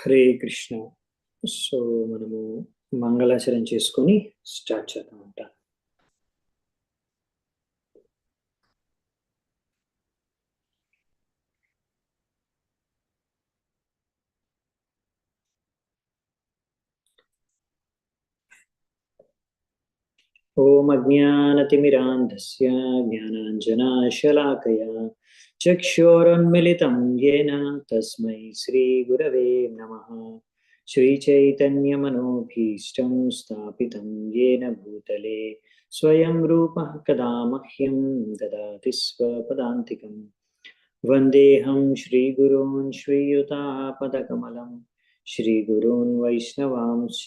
Hare Krishna. So మనము మంగళాచరణ చేసుకొని start చేద్దామంట. ఓం అజ్ఞానతిమిరాంధస్య జ్ఞానాంజనాశలాకయా చక్షోరున్మిళితం యేన తస్మై శ్రీగురవే నమః. శ్రీచైతన్యమనోభీష్టం స్థాపితం యేన భూతలే స్వయం రూపః కదా మహ్యం దదాతి స్వపదాంతికం. వందేహం శ్రీగురూన్ శ్రీయుతాపదకమలం శ్రీగురూన్ వైష్ణవాంశ్చ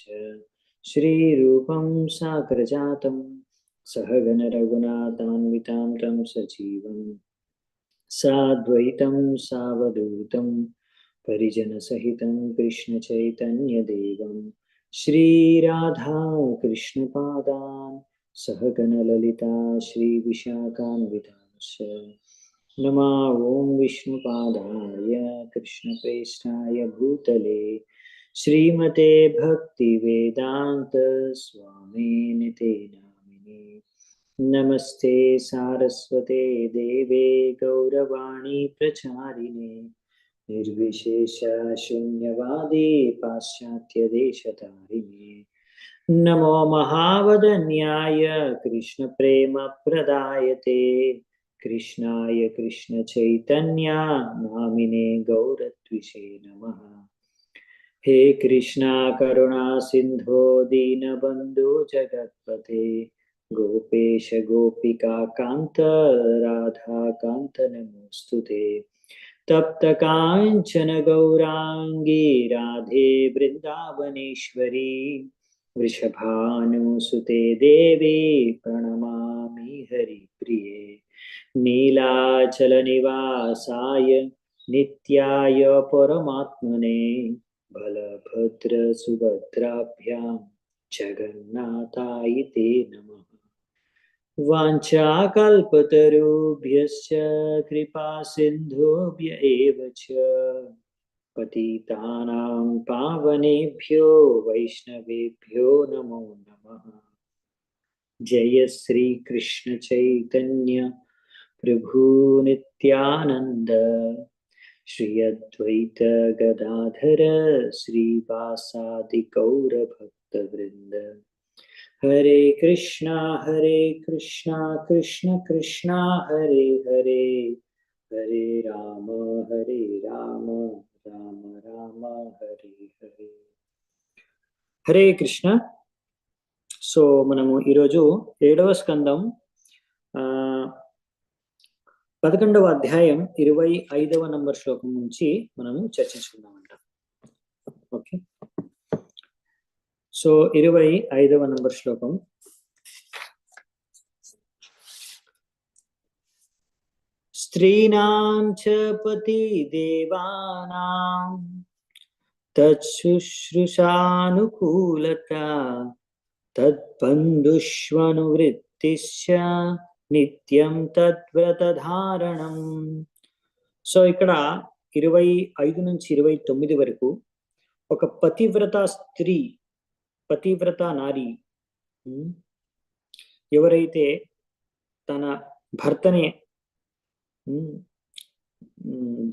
శ్రీరూపం సాగ్రజాతం సహగణ రఘునాథాన్వితాం తం సజీవం సాద్వైతం సావధూతం పరిజన సహితం కృష్ణ చైతన్య దేవం శ్రీరాధా కృష్ణ పాదాన్ సహగణ లలితా శ్రీ విశాఖాన్వితాంశ్చ. नमा ओं विष्णुपादाय कृष्णप्रेष्ठाय भूतले श्रीमते भक्तिवेदांत स्वामिनिते नामिने. नमस्ते सारस्वते देवे गौरवाणी प्रचारिणे निर्विशेष शून्यवादी पाश्चात्यदेशतारिणे. नमो महावदन्याय कृष्णप्रेमप्रदायते कृष्णाय कृष्ण चैतन्या नामिने गौरत्विषे नमः. हे कृष्णा करुणा सिंधो दीनबंधु जगत्पते गोपेश गोपिका कांत राधा कांत नमोस्तुते. तप्त कांचन गौरांगी राधे वृंदावनेश्वरी वृषभानुसुते देवी प्रणमामि हरिप्रिये. नीलाचलनिवासाय नित्याय परमात्मने बलभद्र सुभद्राभ्यां जगन्नाथाय ते नमः. वाञ्छाकल्पतरुभ्यश्च कृपा सिन्धुभ्य एव च पतितानां पावनेभ्यो वैष्णवेभ्यो नमो नमः. जय श्री कृष्ण चैतन्य प्रभु नित्यानंद श्री अद्वैत गदाधर श्रीवासादि गौर भक्त वृंद. हरे कृष्णा कृष्ण कृष्णा हरे हरे हरे राम राम राम हरे हरे. हरे कृष्ण. సో మనము ఈరోజు 7వ స్కందం 11వ అధ్యాయం 25వ నంబర్ శ్లోకం నుంచి మనము చర్చించుకుందామంట. ఓకే, సో 25వ నంబర్ శ్లోకం. స్త్రీణాం చ పతి దేవానాం తచ్చుశ్రుషానుకూలత తద్బంధుష్వనువృత్తిశ్చ నిత్యం తద్వ్రతధారణం. సో ఇక్కడ 25 నుంచి 29 వరకు ఒక పతివ్రత స్త్రీ, పతివ్రత నారి ఎవరైతే తన భర్తనే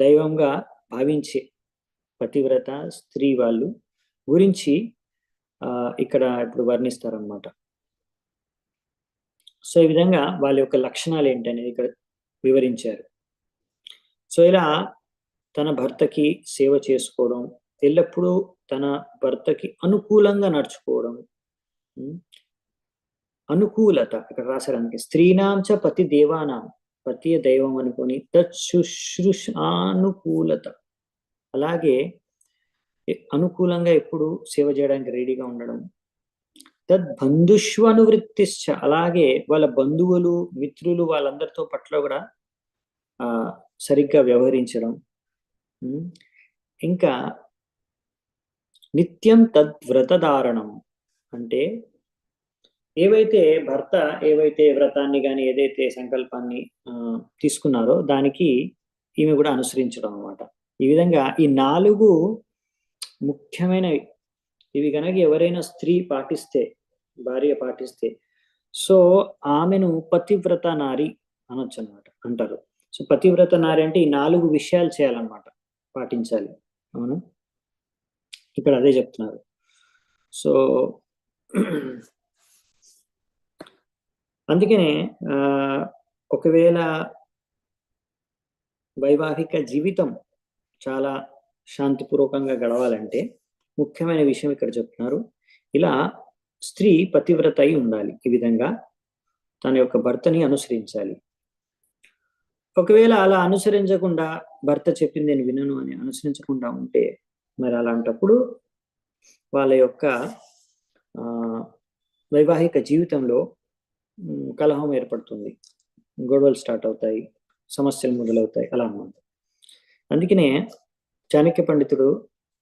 దైవంగా భావించే పతివ్రత స్త్రీ వాళ్ళు గురించి ఇక్కడ ఇప్పుడు వర్ణిస్తారనమాట. సో ఈ విధంగా వాళ్ళ యొక్క లక్షణాలు ఏంటనేది ఇక్కడ వివరించారు. సో ఇలా తన భర్తకి సేవ చేసుకోవడం, ఎల్లప్పుడూ తన భర్తకి అనుకూలంగా నడుచుకోవడం, అనుకూలత ఇక్కడ రాసడానికి స్త్రీనాంచ పతి దేవానాం, పతి దైవం అనుకొని తచ్చుశ్రుషానుకూలత, అలాగే అనుకూలంగా ఎప్పుడు సేవ చేయడానికి రెడీగా ఉండడం. తద్బంధుష్వనువృత్తిశ్చ, అలాగే వాళ్ళ బంధువులు మిత్రులు వాళ్ళందరితో పట్ల కూడా సరిగ్గా వ్యవహరించడం. ఇంకా నిత్యం తద్వ్రతధారణం అంటే ఏవైతే భర్త ఏవైతే వ్రతాన్ని కానీ ఏదైతే సంకల్పాన్ని తీసుకున్నారో దానికి ఈమె కూడా అనుసరించడం అన్నమాట. ఈ విధంగా ఈ 4 ముఖ్యమైనవి. ఇవి కనుక ఎవరైనా స్త్రీ పాటిస్తే, భార్య పాటిస్తే, సో ఆమెను పతివ్రత నారి అనొచ్చు అనమాట, అంటారు. సో పతివ్రత నారి అంటే ఈ 4 విషయాలు చేయాలన్నమాట, పాటించాలి. అవును, ఇక్కడ అదే చెప్తున్నారు. సో అందుకనే ఒకవేళ వైవాహిక జీవితం చాలా శాంతిపూర్వకంగా గడవాలంటే ముఖ్యమైన విషయం ఇక్కడ చెప్తున్నారు. ఇలా స్త్రీ పతివ్రత అయి ఉండాలి. ఈ విధంగా తన యొక్క భర్తని అనుసరించాలి. ఒకవేళ అలా అనుసరించకుండా, భర్త చెప్పింది నేను వినను అని అనుసరించకుండా ఉంటే, మరి అలాంటప్పుడు వాళ్ళ యొక్క వైవాహిక జీవితంలో కలహం ఏర్పడుతుంది, గొడవలు స్టార్ట్ అవుతాయి, సమస్యలు మొదలవుతాయి, అలా అన్నమాట. అందుకనే చాణక్య పండితుడు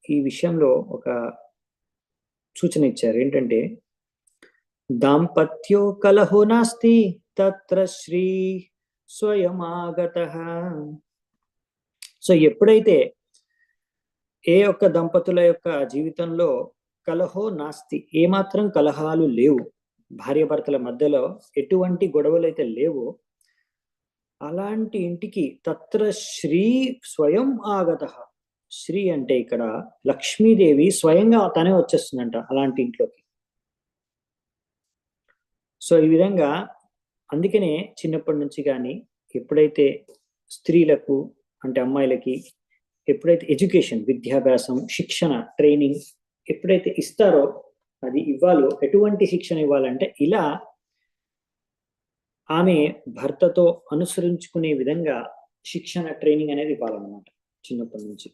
ఈ విషయంలో ఒక సూచన ఇచ్చారు. ఏంటంటే, దాంపత్యో కలహో నాస్తి తత్ర శ్రీ స్వయమాగతః. సో ఎప్పుడైతే ఏ ఒక్క దంపతుల యొక్క జీవితంలో కలహో నాస్తి, ఏమాత్రం కలహాలు లేవు, భార్యాభర్తల మధ్యలో ఎటువంటి గొడవలు అయితే లేవో, అలాంటి ఇంటికి తత్ర శ్రీ స్వయం ఆగతః. శ్రీ అంటే ఇక్కడ లక్ష్మీదేవి స్వయంగా తనే వచ్చేస్తుందంట అలాంటి ఇంట్లోకి. సో ఈ విధంగా అందుకనే చిన్నప్పటి నుంచి కానీ ఎప్పుడైతే స్త్రీలకు అంటే అమ్మాయిలకి ఎప్పుడైతే ఎడ్యుకేషన్, విద్యాభ్యాసం, శిక్షణ, ట్రైనింగ్ ఎప్పుడైతే ఇస్తారో, అది ఇవ్వాలో, ఎటువంటి శిక్షణ ఇవ్వాలంటే ఇలా ఆమె భర్తతో అనుసరించుకునే విధంగా శిక్షణ, ట్రైనింగ్ అనేది ఇవ్వాలన్నమాట చిన్నప్పటి నుంచి.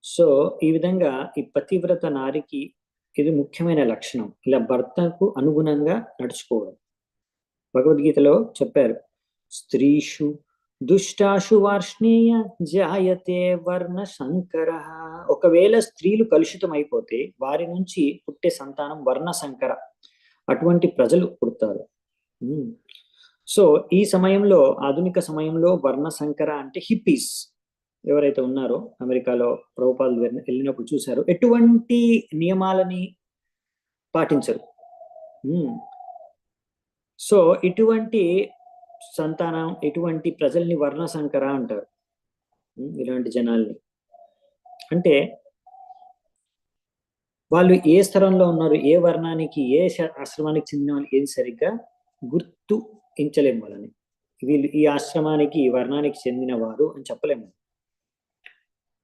సో ఈ విధంగా ఈ పతివ్రత నారికి ఇది ముఖ్యమైన లక్షణం, ఇలా భర్తకు అనుగుణంగా నడుచుకోవడం. భగవద్గీతలో చెప్పారు, స్త్రీషు దుష్టాషు వార్ష్ణేయ జాయతే వర్ణ సంకర. ఒకవేళ స్త్రీలు కలుషితం అయిపోతే వారి నుంచి పుట్టే సంతానం వర్ణ సంకర, అటువంటి ప్రజలు పుడతారు. సో ఈ సమయంలో, ఆధునిక సమయంలో వర్ణ సంకర అంటే హిప్పీస్ ఎవరైతే ఉన్నారో, అమెరికాలో ప్రభుపాదులు వెళ్ళినప్పుడు చూశారు, ఎటువంటి నియమాలని పాటించరు. సో ఇటువంటి సంతానం, ఇటువంటి ప్రజల్ని వర్ణ సంకర అంటారు. ఇలాంటి జనాల్ని అంటే వాళ్ళు ఏ స్థలంలో ఉన్నారు, ఏ వర్ణానికి, ఏ ఆశ్రమానికి చెందిన వాళ్ళు, ఏది సరిగ్గా గుర్తించలేము వాళ్ళని. వీళ్ళు ఈ ఆశ్రమానికి, ఈ వర్ణానికి చెందిన వారు అని చెప్పలేము.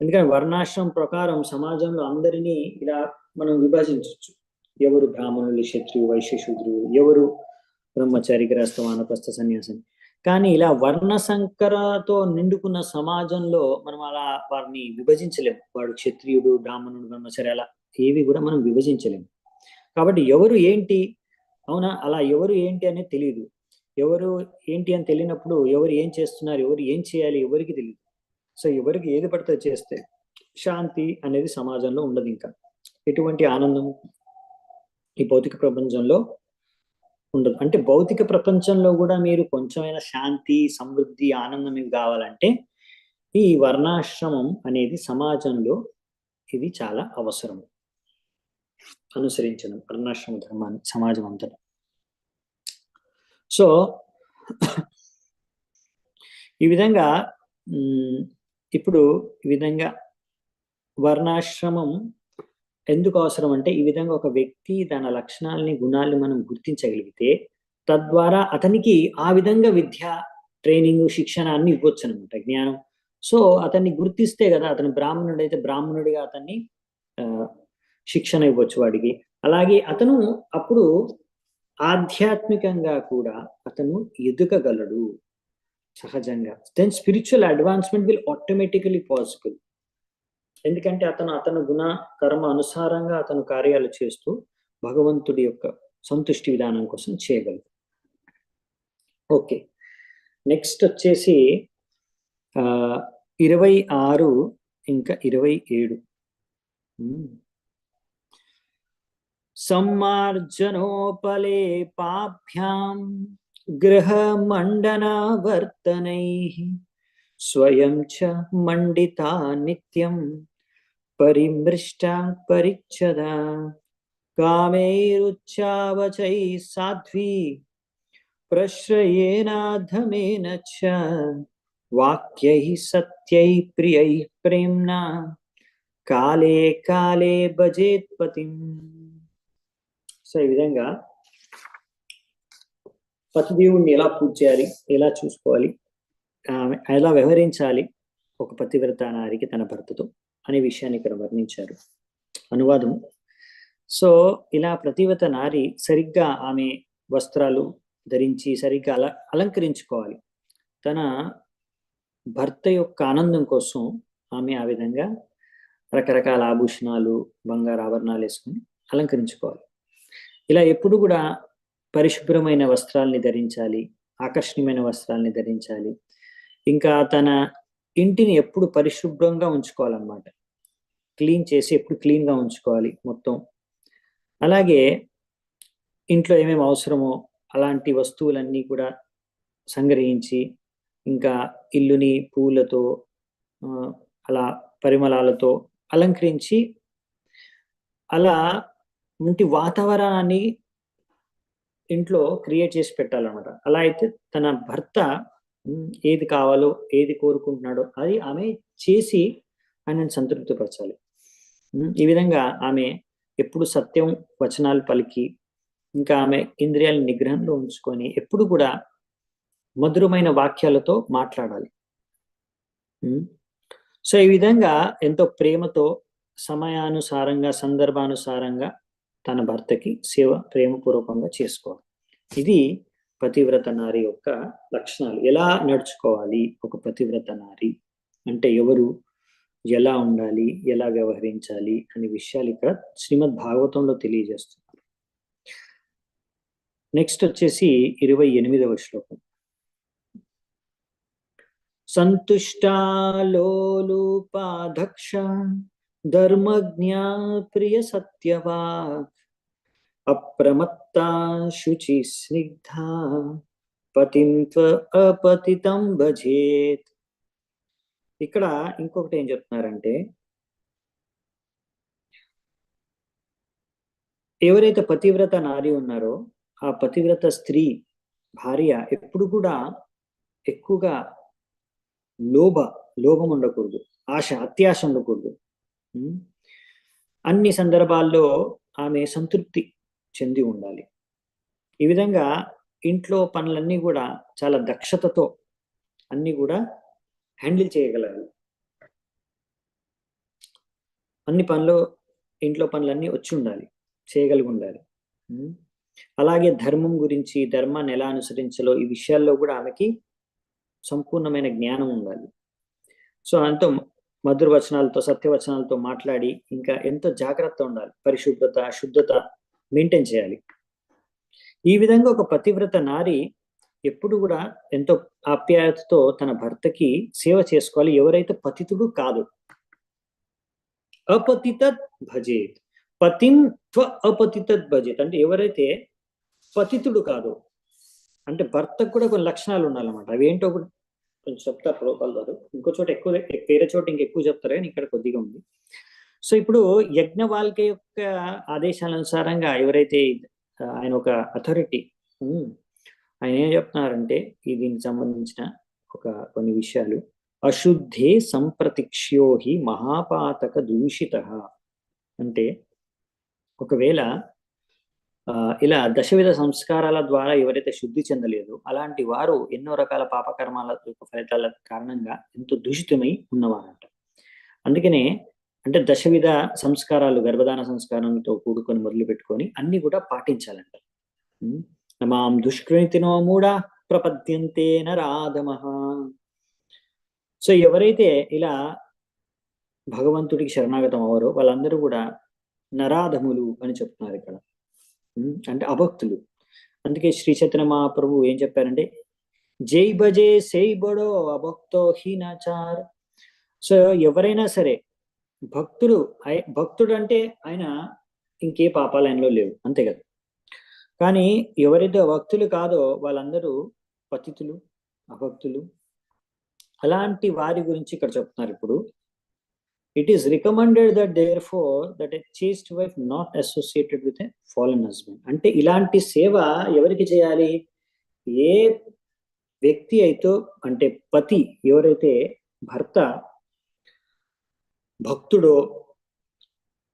ఎందుకంటే వర్ణాశ్రమం ప్రకారం సమాజంలో అందరినీ ఇలా మనం విభజించవచ్చు. ఎవరు బ్రాహ్మణులు, క్షత్రియులు, వైశ్య, శూద్రులు, ఎవరు బ్రహ్మచారి, గృహస్థ, వానప్రస్థ, సన్యాసం. కానీ ఇలా వర్ణ సంకరతో నిండుకున్న సమాజంలో మనం అలా వారిని విభజించలేము. వాడు క్షత్రియుడు, బ్రాహ్మణుడు, బ్రహ్మచారి, అలా ఏవి కూడా మనం విభజించలేము. కాబట్టి ఎవరు ఏంటి, అవునా, అలా ఎవరు ఏంటి అనేది తెలియదు. ఎవరు ఏంటి అని తెలియనప్పుడు ఎవరు ఏం చేస్తున్నారు, ఎవరు ఏం చేయాలి ఎవరికి తెలియదు. సో ఎవరికి ఏది పడితే చేస్తే శాంతి అనేది సమాజంలో ఉండదు. ఇంకా ఎటువంటి ఆనందం ఈ భౌతిక ప్రపంచంలో ఉండదు. అంటే భౌతిక ప్రపంచంలో కూడా మీరు కొంచెమైనా శాంతి, సమృద్ధి, ఆనందం ఇవి కావాలంటే ఈ వర్ణాశ్రమం అనేది సమాజంలో ఇది చాలా అవసరం, అనుసరించడం వర్ణాశ్రమ ధర్మాన్ని సమాజం అంతటా. సో ఈ విధంగా ఇప్పుడు ఈ విధంగా వర్ణాశ్రమం ఎందుకు అవసరం అంటే, ఈ విధంగా ఒక వ్యక్తి తన లక్షణాలని, గుణాలని మనం గుర్తించగలిగితే తద్వారా అతనికి ఆ విధంగా విద్య, ట్రైనింగ్, శిక్షణ అన్ని ఇవ్వచ్చు అనమాట, జ్ఞానం. సో అతన్ని గుర్తిస్తే కదా, అతను బ్రాహ్మణుడు అయితే బ్రాహ్మణుడిగా అతన్ని శిక్షణ ఇవ్వచ్చు వాడికి. అలాగే అతను అప్పుడు ఆధ్యాత్మికంగా కూడా అతను ఎదగగలడు సహజంగా. Then spiritual advancement will automatically possible. ఎందుకంటే అతను గుణ కర్మ అనుసారంగా అతను కార్యాలు చేస్తూ భగవంతుడి యొక్క సంతుష్టి విధానం కోసం చేయగలడు. ఓకే, నెక్స్ట్ వచ్చేసి 26 ఇంకా 27. సమ్మార్జనోపలేపాభ్యాం గృహమండనావర్తనైః స్వయం చ మండితా నిత్యం పరిమృష్టా పరిచ్ఛదా కామైరుచ్చావచై సాధ్వీ ప్రశ్రయేనాధమేన చ వాక్యై సత్యై ప్రియై ప్రేమ్నా కాలే కాలే భజేత్పతిం. సో ఈ విధంగా పతిదేవుణ్ణి ఎలా పూజ చేయాలి, ఎలా చూసుకోవాలి, ఎలా వ్యవహరించాలి ఒక పతివ్రత నారికి తన భర్తతో అనే విషయాన్ని ఇక్కడ వర్ణించారు. అనువాదం. సో ఇలా పతివ్రత నారి సరిగ్గా ఆమె వస్త్రాలు ధరించి సరిగ్గా అలంకరించుకోవాలి. తన భర్త యొక్క ఆనందం కోసం ఆమె ఆ విధంగా రకరకాల ఆభూషణాలు, బంగారు ఆభరణాలు వేసుకుని అలంకరించుకోవాలి. ఇలా ఎప్పుడు కూడా పరిశుభ్రమైన వస్త్రాల్ని ధరించాలి, ఆకర్షణీయమైన వస్త్రాల్ని ధరించాలి. ఇంకా తన ఇంటిని ఎప్పుడు పరిశుభ్రంగా ఉంచుకోవాలన్నమాట. క్లీన్ చేసి ఎప్పుడు క్లీన్గా ఉంచుకోవాలి మొత్తం. అలాగే ఇంట్లో ఏమేమి అవసరమో అలాంటి వస్తువులన్నీ కూడా సంగ్రహించి, ఇంకా ఇల్లుని పూలతో అలా పరిమళాలతో అలంకరించి అలా ఇంటి వాతావరణాన్ని ఇంట్లో క్రియేట్ చేసి పెట్టాలన్నమాట. అలా అయితే తన భర్త ఏది కావాలో, ఏది కోరుకుంటున్నాడో అది ఆమె చేసి ఆయనను సంతృప్తిపరచాలి. ఈ విధంగా ఆమె ఎప్పుడు సత్యం వచనాలు పలికి, ఇంకా ఆమె ఇంద్రియాల నిగ్రహంలో ఉంచుకొని ఎప్పుడు కూడా మధురమైన వాక్యాలతో మాట్లాడాలి. సో ఈ విధంగా ఎంతో ప్రేమతో, సమయానుసారంగా, సందర్భానుసారంగా తన భర్తకి సేవ ప్రేమపూర్వకంగా చేసుకోవాలి. ఇది పతివ్రత నారి యొక్క లక్షణాలు. ఎలా నడుచుకోవాలి ఒక పతివ్రత నారి అంటే ఎవరు, ఎలా ఉండాలి, ఎలా వ్యవహరించాలి అనే విషయాలు ఇక్కడ శ్రీమద్ భాగవతంలో తెలియజేస్తున్నారు. నెక్స్ట్ వచ్చేసి 28వ శ్లోకం. సంతుష్టాలోలుపాధక్ష ధర్మజ్ఞా ప్రియ సత్యవాక్ అప్రమత్తా శుచి స్నిగ్ధా పతిం అపతితం భజేత్. ఇక్కడ ఇంకొకటి ఏం చెప్తున్నారంటే, ఎవరైతే పతివ్రత నారి ఉన్నారో ఆ పతివ్రత స్త్రీ భార్య ఎప్పుడు కూడా ఎక్కువగా లోభం ఉండకూడదు, అత్యాశ ఉండకూడదు. అన్ని సందర్భాల్లో ఆమె సంతృప్తి చెంది ఉండాలి. ఈ విధంగా ఇంట్లో పనులన్నీ కూడా చాలా దక్షతతో అన్ని కూడా హ్యాండిల్ చేయగలగాలి. అన్ని పనులు, ఇంట్లో పనులన్నీ వచ్చి ఉండాలి, చేయగలిగి ఉండాలి. అలాగే ధర్మం గురించి, ధర్మాన్ని ఎలా అనుసరించాలో ఈ విషయాల్లో కూడా ఆమెకి సంపూర్ణమైన జ్ఞానం ఉండాలి. సో ఎంతో మధుర వచనాలతో, సత్యవచనాలతో మాట్లాడి ఇంకా ఎంతో జాగ్రత్త ఉండాలి, పరిశుభ్రత, శుద్ధత మెయింటైన్ చేయాలి. ఈ విధంగా ఒక పతివ్రత నారి ఎప్పుడు కూడా ఎంతో ఆప్యాయతతో తన భర్తకి సేవ చేసుకోవాలి. ఎవరైతే పతితుడు కాదు. అపతితత్ భజేత్, పతిం అపతితత్ భజేత్ అంటే ఎవరైతే పతితుడు కాదు అంటే భర్తకు కూడా కొన్ని లక్షణాలు ఉండాలన్నమాట. అవి ఏంటో కూడా కొంచెం చెప్తారు ప్రభుపాల్ గారు. ఇంకో చోట ఎక్కువ, వేరే చోట ఇంకెక్కువ చెప్తారు కానీ ఇక్కడ కొద్దిగా ఉంది. సో ఇప్పుడు యజ్ఞవాల్కే యొక్క ఆదేశానుసారంగా ఎవరైతే ఆయన ఒక అథారిటీ, ఆయన ఏం చెప్తున్నారంటే దీనికి సంబంధించిన కొన్ని విషయాలు. అశుద్ధే సంప్రతిక్ష్యో హి మహాపాతక దూషిత అంటే ఒకవేళ ఇలా దశవిధ సంస్కారాల ద్వారా ఎవరైతే శుద్ధి చెందలేదో అలాంటి వారు ఎన్నో రకాల పాపకర్మాల యొక్క ఫలితాల కారణంగా ఎంతో దూషితమై ఉన్నవారంట. అందుకనే అంటే దశవిధ సంస్కారాలు, గర్భధాన సంస్కారంతో కూడుకొని మొదలు పెట్టుకొని అన్ని కూడా పాటించాలంట. నమాం దుష్కృతినో మూఢా ప్రపద్యంతే నరాధమః. సో ఎవరైతే ఇలా భగవంతుడికి శరణాగతం అవ్వరో వాళ్ళందరూ కూడా నరాధములు అని చెప్తున్నారు ఇక్కడ, అంటే అభక్తులు. అందుకే శ్రీ చైతన్య మహాప్రభు ఏం చెప్పారంటే, జై భజే సై బడో అభక్తో హీనాచార్. సో ఎవరైనా సరే భక్తుడు అంటే ఆయన ఇంకే పాపాలు ఆయనలో లేవు, అంతే కదా. కానీ ఎవరైతే భక్తులు కాదో వాళ్ళందరూ పతితులు, అభక్తులు. అలాంటి వారి గురించి ఇక్కడ చెప్తున్నారు. ఇప్పుడు it is recommended that therefore that a chaste wife not associated with a fallen husband. అంటే ఇలాంటి సేవ ఎవరికి చేయాలి? ఏ వ్యక్తి అయితే, అంటే పతి ఎవరైతే భర్త భక్తుడో,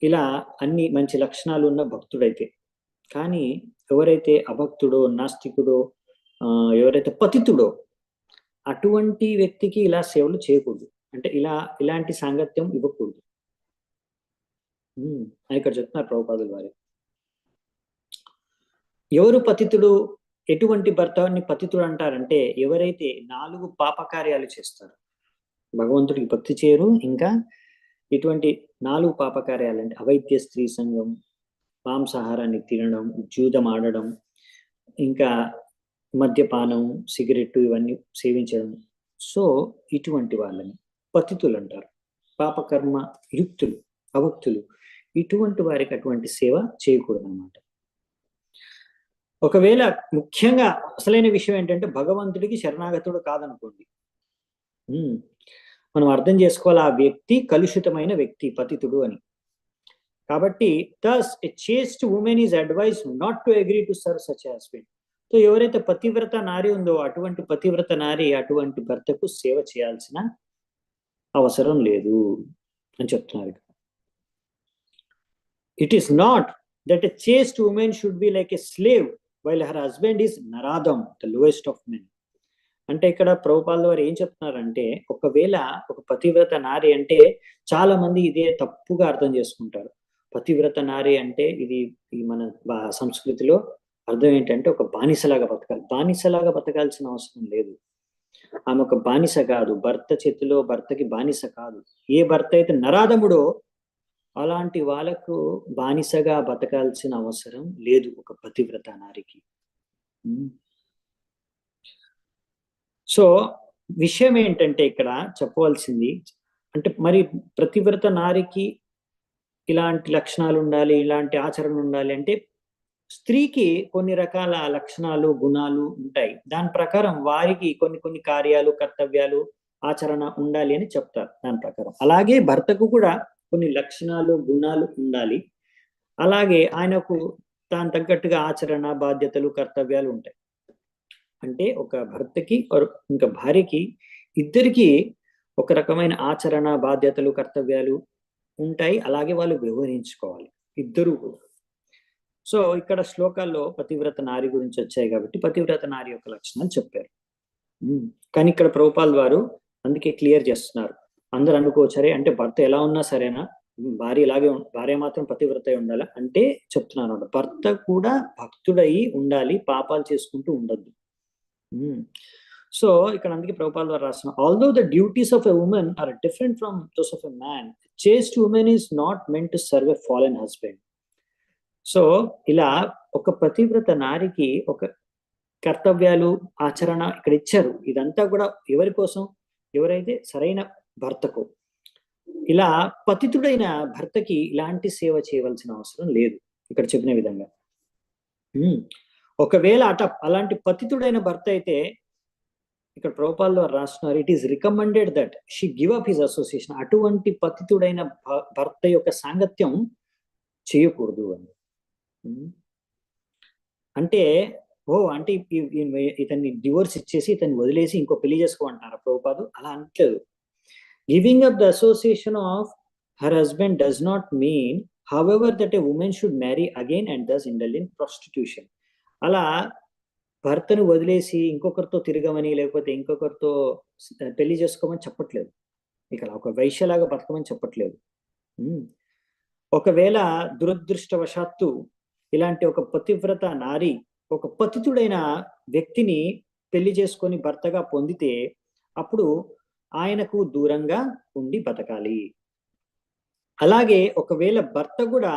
ఇలా అన్ని మంచి లక్షణాలు ఉన్న భక్తుడైతే. కానీ ఎవరైతే అభక్తుడో, నాస్తికుడో, ఎవరైతే పతితుడో, అటువంటి వ్యక్తికి ఇలా సేవలు చేయకూడదు. అంటే ఇలాంటి సాంగత్యం ఇవ్వకూడదు అని ఇక్కడ చెప్తున్నారు ప్రభుపాదుల వారు. ఎవరు పతితుడు, ఎటువంటి భర్తని పతితుడు అంటారంటే ఎవరైతే 4 పాపకార్యాలు చేస్తారు, భగవంతుడికి భక్తి చేయరు, ఇంకా ఇటువంటి 4 పాపకార్యాలు అంటే అవైద్య స్త్రీ సంఘం, మాంసాహారాన్ని తినడం, జూదం ఆడడం, ఇంకా మద్యపానం, సిగరెట్టు ఇవన్నీ సేవించడం. సో ఇటువంటి వాళ్ళని పతితులు అంటారు. పాపకర్మ యుక్తులు, అవక్తులు, ఇటువంటి వారికి అటువంటి సేవ చేయకూడదు అన్నమాట. ఒకవేళ ముఖ్యంగా అసలైన విషయం ఏంటంటే భగవంతుడికి శరణాగతుడు కాదనుకోండి, మనం అర్థం చేసుకోవాలి ఆ వ్యక్తి కలుషితమైన వ్యక్తి, పతితుడు అని. కాబట్టి thus a chaste woman is advised not to agree to serve such a husband. So ఎవరైతే పతివ్రత నారి ఉందో అటువంటి పతివ్రత నారి అటువంటి భర్తకు సేవ చేయాల్సిన అవసరం లేదు అని చెప్తున్నారు. It is not that a chaste woman should be like a slave while her husband is naradam, the lowest of men. అంటే ఇక్కడ ప్రభుపాదుల వారు ఏం చెప్తున్నారంటే, ఒకవేళ ఒక పతివ్రత నారి అంటే చాలా మంది ఇదే తప్పుగా అర్థం చేసుకుంటారు. పతివ్రత నారి అంటే ఇది మన సంస్కృతిలో అర్థం ఏంటంటే ఒక బానిసలాగా బతకాలి. బానిసలాగా బతకాల్సిన అవసరం లేదు. ఆమె ఒక బానిస కాదు, భర్త చేతిలో భర్తకి బానిస కాదు. ఏ భర్త అయితే నరాధముడో అలాంటి వాళ్ళకు బానిసగా బతకాల్సిన అవసరం లేదు ఒక పతివ్రత నారికి. సో విషయం ఏంటంటే ఇక్కడ చెప్పవలసింది అంటే, మరి పతివ్రత నారికి ఇలాంటి లక్షణాలు ఉండాలి, ఇలాంటి ఆచరణ ఉండాలి అంటే స్త్రీకి కొన్ని రకాల లక్షణాలు, గుణాలు ఉంటాయి. దాని ప్రకారం వారికి కొన్ని కార్యాలు, కర్తవ్యాలు, ఆచరణ ఉండాలి అని చెప్తారు దాని ప్రకారం. అలాగే భర్తకు కూడా కొన్ని లక్షణాలు, గుణాలు ఉండాలి. అలాగే ఆయనకు దాని తగ్గట్టుగా ఆచరణ, బాధ్యతలు, కర్తవ్యాలు ఉంటాయి. అంటే ఒక భర్తకి ఇంకా భార్యకి ఇద్దరికి ఒక రకమైన ఆచరణ, బాధ్యతలు, కర్తవ్యాలు ఉంటాయి. అలాగే వాళ్ళు వ్యవహరించుకోవాలి ఇద్దరు. సో ఇక్కడ శ్లోకాల్లో పతివ్రత నారి గురించి వచ్చాయి కాబట్టి పతివ్రత నారి యొక్క లక్షణాలు చెప్పారు. కానీ ఇక్కడ ప్రభుపాల్ వారు అందుకే క్లియర్ చేస్తున్నారు. అందరు అనుకోవచ్చరే అంటే భర్త ఎలా ఉన్నా సరేనా, భార్య మాత్రం పతివ్రత ఉండాలా అంటే చెప్తున్నాను, భర్త కూడా భక్తుడై ఉండాలి, పాపాలు చేసుకుంటూ ఉండద్దు. సో ఇక్కడ అందుకే ప్రభుపాల్ వారు రాస్తున్నారు, although the duties of a women are different from those of a man, chaste woman is not meant to serve a fallen husband. So ఇలా ఒక పతివ్రత నారికి ఒక కర్తవ్యాలు, ఆచరణ ఇక్కడ ఇచ్చారు. ఇదంతా కూడా ఎవరి కోసం? ఎవరైతే సరైన భర్తకు. ఇలా పతితుడైన భర్తకి ఇలాంటి సేవ చేయవలసిన అవసరం లేదు ఇక్కడ చెప్పిన విధంగా. ఒకవేళ అలాంటి పతితుడైన భర్త అయితే ఇక్కడ ప్రభుపాల్ వారు రాస్తున్నారు, it is recommended that she give up his association. అటువంటి పతితుడైన భర్త యొక్క సాంగత్యం చేయకూడదు అని. అంటే అంటే ఇతన్ని డివోర్స్ ఇచ్చేసి ఇతన్ని వదిలేసి ఇంకో పెళ్లి చేసుకోమంటారా ప్రభుపాదు? అలా అనట్లేదు. Giving up the association of her husband does not mean however that a woman should marry again and thus indulge in prostitution. అలా భర్తను వదిలేసి ఇంకొకరితో తిరగమని లేకపోతే ఇంకొకరితో పెళ్లి చేసుకోమని చెప్పట్లేదు. ఇక్కడ ఒక వైశ్యలాగా బతకమని చెప్పట్లేదు. ఒకవేళ దురదృష్టవశాత్తు ఇలాంటి ఒక పతివ్రత నారి ఒక పతితుడైన వ్యక్తిని పెళ్లి చేసుకొని భర్తగా పొందితే అప్పుడు ఆయనకు దూరంగా ఉండి బతకాలి. అలాగే ఒకవేళ భర్త కూడా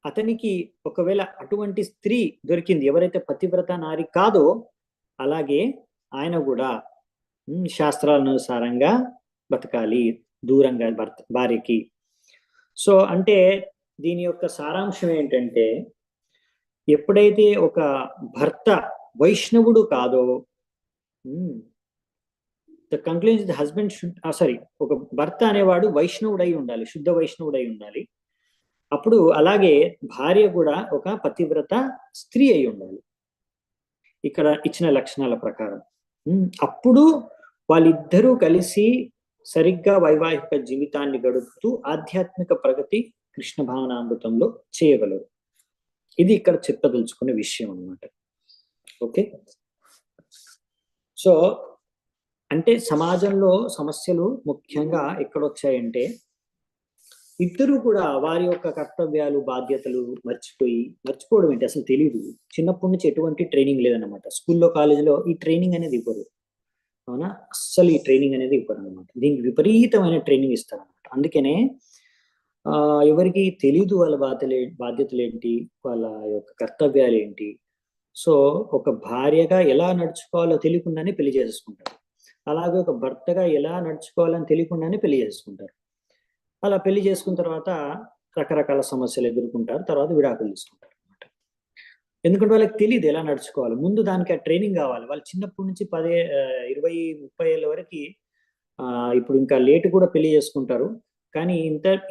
అతనికి ఒకవేళ అటువంటి స్త్రీ దొరికింది ఎవరైతే పతివ్రత నారి కాదో, అలాగే ఆయన కూడా శాస్త్రానుసారంగా బతకాలి, దూరంగా భార్యకి. సో అంటే దీని యొక్క సారాంశం ఏంటంటే, ఎప్పుడైతే ఒక భర్త వైష్ణవుడు కాదో, the conclusion the husband should sorry, ఒక భర్త అనేవాడు వైష్ణవుడై ఉండాలి, శుద్ధ వైష్ణవుడై ఉండాలి. అప్పుడు అలాగే భార్య కూడా ఒక పతివ్రత స్త్రీ అయి ఉండాలి ఇక్కడ ఇచ్చిన లక్షణాల ప్రకారం. అప్పుడు వాళ్ళిద్దరూ కలిసి సరిగ్గా వైవాహిక జీవితాన్ని గడుపుతూ ఆధ్యాత్మిక ప్రగతి కృష్ణ భావనామృతంలో చేయగలరు. ఇది ఇక్కడ చెప్పదలుచుకునే విషయం అన్నమాట. ఓకే, సో అంటే సమాజంలో సమస్యలు ముఖ్యంగా ఎక్కడొచ్చాయంటే ఇద్దరు కూడా వారి యొక్క కర్తవ్యాలు బాధ్యతలు మర్చిపోవడం ఏంటి అసలు తెలియదు. చిన్నప్పటి నుంచి ఎటువంటి ట్రైనింగ్ లేదన్నమాట. స్కూల్లో కాలేజీలో ఈ ట్రైనింగ్ అనేది ఇవ్వరు, అవునా? అస్సలు ఈ ట్రైనింగ్ అనేది ఇవ్వరు అనమాట. దీనికి విపరీతమైన ట్రైనింగ్ ఇస్తారనమాట. అందుకనే ఎవరికి తెలీదు వాళ్ళ బాధ్యతలు ఏంటి, వాళ్ళ యొక్క కర్తవ్యాలు ఏంటి. సో ఒక భార్యగా ఎలా నడుచుకోవాలో తెలియకుండానే పెళ్లి చేసుకుంటారు, అలాగే ఒక భర్తగా ఎలా నడుచుకోవాలని తెలియకుండానే పెళ్లి చేసుకుంటారు. అలా పెళ్లి చేసుకున్న తర్వాత రకరకాల సమస్యలు ఎదుర్కొంటారు, తర్వాత విడాకులు తీసుకుంటారు అనమాట. ఎందుకంటే వాళ్ళకి తెలియదు ఎలా నడుచుకోవాలి. ముందు దానికి ఆ ట్రైనింగ్ కావాలి. వాళ్ళు చిన్నప్పటి నుంచి 20-30 ఏళ్ళ వరకు ఇప్పుడు ఇంకా లేటు కూడా పెళ్లి చేసుకుంటారు. కానీ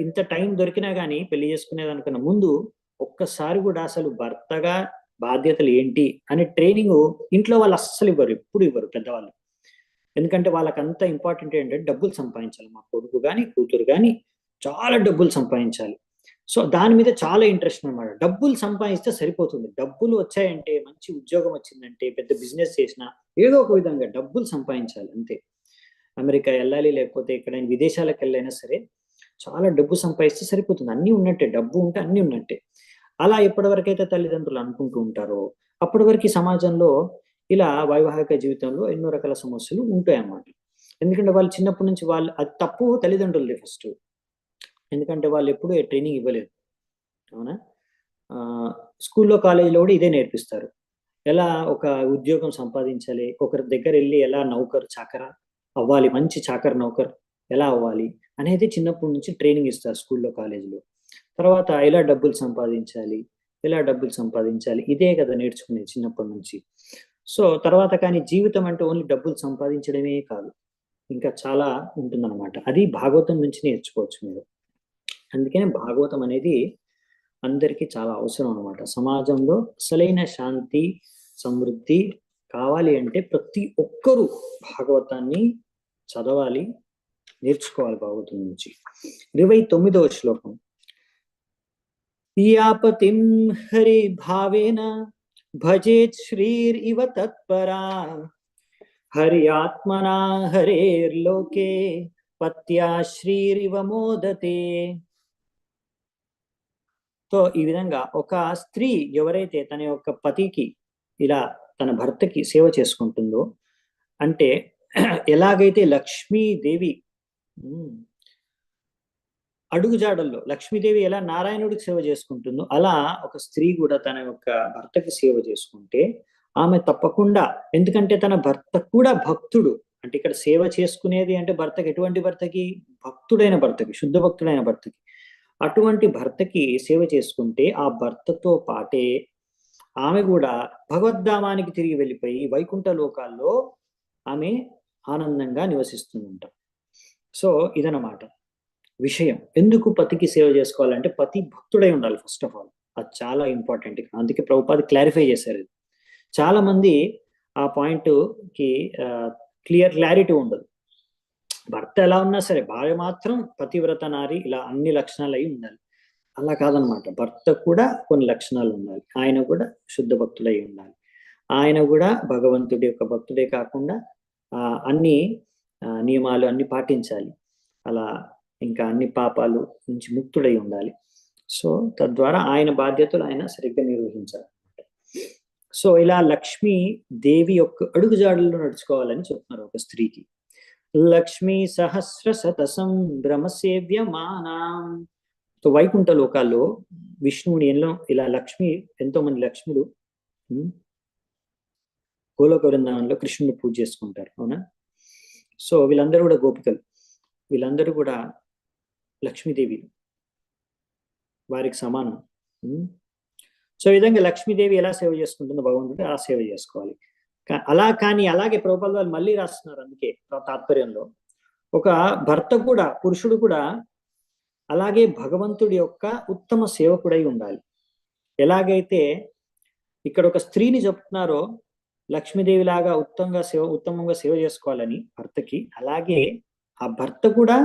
ఇంత టైం దొరికినా కానీ పెళ్లి చేసుకునేదానికన్నా ముందు ఒక్కసారి కూడా అసలు భర్తగా బాధ్యతలు ఏంటి అనే ట్రైనింగ్ ఇంట్లో వాళ్ళు అస్సలు ఇవ్వరు, ఎప్పుడు ఇవ్వరు పెద్దవాళ్ళు. ఎందుకంటే వాళ్ళకంతా ఇంపార్టెంట్ ఏంటంటే డబ్బులు సంపాదించాలి. మా కొడుకు కానీ కూతురు కానీ చాలా డబ్బులు సంపాదించాలి. సో దాని మీద చాలా ఇంట్రెస్ట్ అనమాట. డబ్బులు సంపాదిస్తే సరిపోతుంది. డబ్బులు వచ్చాయంటే, మంచి ఉద్యోగం వచ్చిందంటే, పెద్ద బిజినెస్ చేసినా ఏదో ఒక విధంగా డబ్బులు సంపాదించాలి అంతే. అమెరికా వెళ్ళాలి, లేకపోతే ఎక్కడైనా విదేశాలకు వెళ్ళైనా సరే చాలా డబ్బు సంపాదిస్తే సరిపోతుంది. అన్నీ ఉన్నట్టే, డబ్బు ఉంటే అన్నీ ఉన్నట్టే. అలా ఎప్పటివరకైతే తల్లిదండ్రులు అనుకుంటూ ఉంటారో అప్పటి వరకు సమాజంలో ఇలా వైవాహిక జీవితంలో ఎన్నో రకాల సమస్యలు ఉంటాయి అన్నమాట. ఎందుకంటే వాళ్ళు చిన్నప్పటి నుంచి అది తప్పు తల్లిదండ్రులది ఫస్ట్. ఎందుకంటే వాళ్ళు ఎప్పుడూ ట్రైనింగ్ ఇవ్వలేదు, అవునా? స్కూల్లో కాలేజీలో కూడా ఇదే నేర్పిస్తారు. ఎలా ఒక ఉద్యోగం సంపాదించాలి, ఒకరి దగ్గర వెళ్ళి ఎలా చాకర అవ్వాలి, మంచి చాకర నౌకర్ ఎలా అవ్వాలి అనేది చిన్నప్పటి నుంచి ట్రైనింగ్ ఇస్తారు స్కూల్లో కాలేజీలో. తర్వాత ఎలా డబ్బులు సంపాదించాలి ఇదే కదా నేర్చుకునేది చిన్నప్పటి నుంచి. సో తర్వాత కానీ జీవితం అంటే ఓన్లీ డబ్బులు సంపాదించడమే కాదు, ఇంకా చాలా ఉంటుందన్నమాట. అది భాగవతం నుంచి నేర్చుకోవచ్చు మీరు. అందుకనే భాగవతం అనేది అందరికీ చాలా అవసరం అనమాట. సమాజంలో అసలైన శాంతి సమృద్ధి కావాలి అంటే ప్రతి ఒక్కరూ భాగవతాన్ని చదవాలి, నేర్చుకోవాలి భాగవతం నుంచి. 29వ శ్లోకం. యాపతిం హరి భావేన భజేత్ శ్రీర్ ఇవ తత్పరా హరి ఆత్మనా హరేర్లోకే పత్యా శ్రీరివ మోదతే. సో ఈ విధంగా ఒక స్త్రీ ఎవరైతే తన యొక్క పతికి ఇలా తన భర్తకి సేవ చేసుకుంటుందో, అంటే ఎలాగైతే లక్ష్మీదేవి అడుగుజాడల్లో లక్ష్మీదేవి ఎలా నారాయణుడికి సేవ చేసుకుంటుందో, అలా ఒక స్త్రీ కూడా తన యొక్క భర్తకి సేవ చేసుకుంటే ఆమె తప్పకుండా, ఎందుకంటే తన భర్త కూడా భక్తుడు. అంటే ఇక్కడ సేవ చేసుకునేది అంటే భర్తకి, ఎటువంటి భర్తకి? భక్తుడైన భర్తకి, శుద్ధ భక్తుడైన భర్తకి. అటువంటి భర్తకి సేవ చేసుకుంటే ఆ భర్తతో పాటే ఆమె కూడా భగవద్ధామానికి తిరిగి వెళ్ళిపోయి వైకుంఠ లోకాల్లో ఆమె ఆనందంగా నివసిస్తుందంట. సో ఇదన్నమాట విషయం. ఎందుకు పతికి సేవ చేసుకోవాలంటే పతి భక్తుడై ఉండాలి ఫస్ట్ ఆఫ్ ఆల్. అది చాలా ఇంపార్టెంట్. అందుకే ప్రభుపాద క్లారిఫై చేశారు. చాలా మంది ఆ పాయింట్ కి క్లారిటీ ఉండదు. భర్త ఎలా ఉన్నా సరే భార్య మాత్రం పతివ్రత నారి ఇలా అన్ని లక్షణాలు అయి ఉండాలి. అలా కాదనమాట. భర్త కూడా కొన్ని లక్షణాలు ఉండాలి. ఆయన కూడా శుద్ధ భక్తుడై ఉండాలి. ఆయన కూడా భగవంతుడి యొక్క భక్తుడే కాకుండా అన్ని నియమాలు అన్ని పాటించాలి. అలా ఇంకా అన్ని పాపాలు నుంచి ముక్తుడై ఉండాలి. సో తద్వారా ఆయన బాధ్యతలు ఆయన సరిగ్గా నిర్వహించాలి. సో ఇలా లక్ష్మీ దేవి యొక్క అడుగుజాడల్లో నడుచుకోవాలని చెప్తున్నారు ఒక స్త్రీకి. లక్ష్మీ సహస్ర శతసం బ్రహ్మసేవ్యమానాం. సో వైకుంఠ లోకాల్లో విష్ణువుని ఇలా ఎంతో మంది లక్ష్ములు గోలోక బృందావనంలో కృష్ణుని పూజ చేసుకుంటారు, అవునా? సో వీళ్ళందరూ కూడా గోపికలు, వీళ్ళందరూ కూడా లక్ష్మీదేవి, వారికి సమానం. సో ఈ విధంగా లక్ష్మీదేవి ఎలా సేవ చేసుకుంటుందో భగవంతుడు ఆ సేవ చేసుకోవాలి. కానీ అలాగే ప్రభుపాద వాళ్ళు మళ్ళీ రాస్తున్నారు అందుకే తాత్పర్యంలో, ఒక భర్త కూడా, పురుషుడు కూడా అలాగే భగవంతుడి యొక్క ఉత్తమ సేవకుడై ఉండాలి. ఎలాగైతే ఇక్కడ ఒక స్త్రీని చెప్తున్నారో లక్ష్మీదేవి లాగా ఉత్తమంగా సేవ చేసుకోవాలని భర్తకి, అలాగే ఆ భర్త కూడా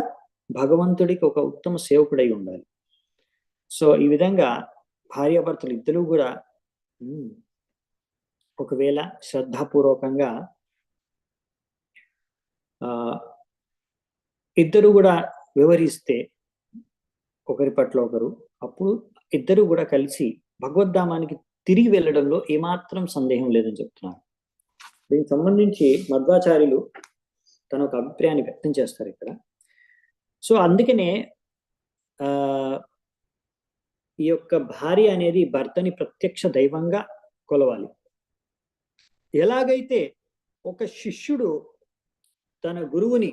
భగవంతుడికి ఒక ఉత్తమ సేవకుడై ఉండాలి. సో ఈ విధంగా భార్యాభర్తలు ఇద్దరు కూడా ఒకవేళ శ్రద్ధాపూర్వకంగా ఇద్దరు కూడా వివరిస్తే ఒకరి పట్ల ఒకరు, అప్పుడు ఇద్దరు కూడా కలిసి భగవద్ధామానికి తిరిగి వెళ్ళడంలో ఏమాత్రం సందేహం లేదని చెప్తున్నారు. దీనికి సంబంధించి మధ్వాచార్యులు తన ఒక అభిప్రాయాన్ని వ్యక్తం చేస్తారు ఇక్కడ. సో అందుకనే ఈ యొక్క భార్య అనేది భర్తని ప్రత్యక్ష దైవంగా కొలవాలి. ఎలాగైతే ఒక శిష్యుడు తన గురువుని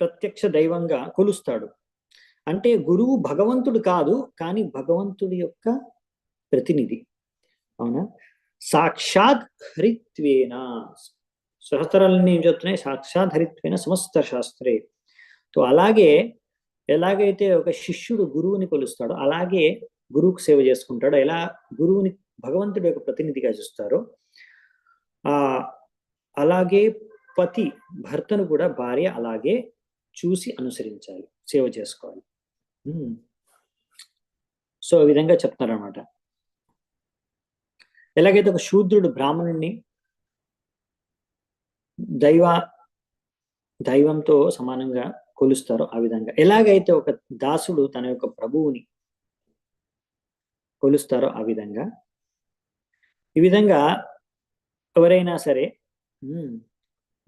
ప్రత్యక్ష దైవంగా కొలుస్తాడు, అంటే గురువు భగవంతుడు కాదు, కానీ భగవంతుడి యొక్క ప్రతినిధి. అవునా? సాక్షాత్ హరిత్వేన, సహస్రాలన్నీ ఏం చెప్తున్నాయి? సాక్షాత్ హరిత్వేన సమస్త శాస్త్రే. తో అలాగే ఎలాగైతే ఒక శిష్యుడు గురువుని కొలుస్తాడో, అలాగే గురువుకు సేవ చేసుకుంటాడో, ఎలా గురువుని భగవంతుడి యొక్క ప్రతినిధిగా చూస్తారో, అలాగే పతి భర్తను కూడా భార్య అలాగే చూసి అనుసరించాలి, సేవ చేసుకోవాలి. సో ఈ విధంగా చెప్తారనమాట. ఎలాగైతే ఒక శూద్రుడు బ్రాహ్మణుణ్ణి దైవంతో సమానంగా కొలుస్తారో ఆ విధంగా, ఎలాగైతే ఒక దాసుడు తన యొక్క ప్రభువుని కొలుస్తారో ఆ విధంగా, ఈ విధంగా ఎవరైనా సరే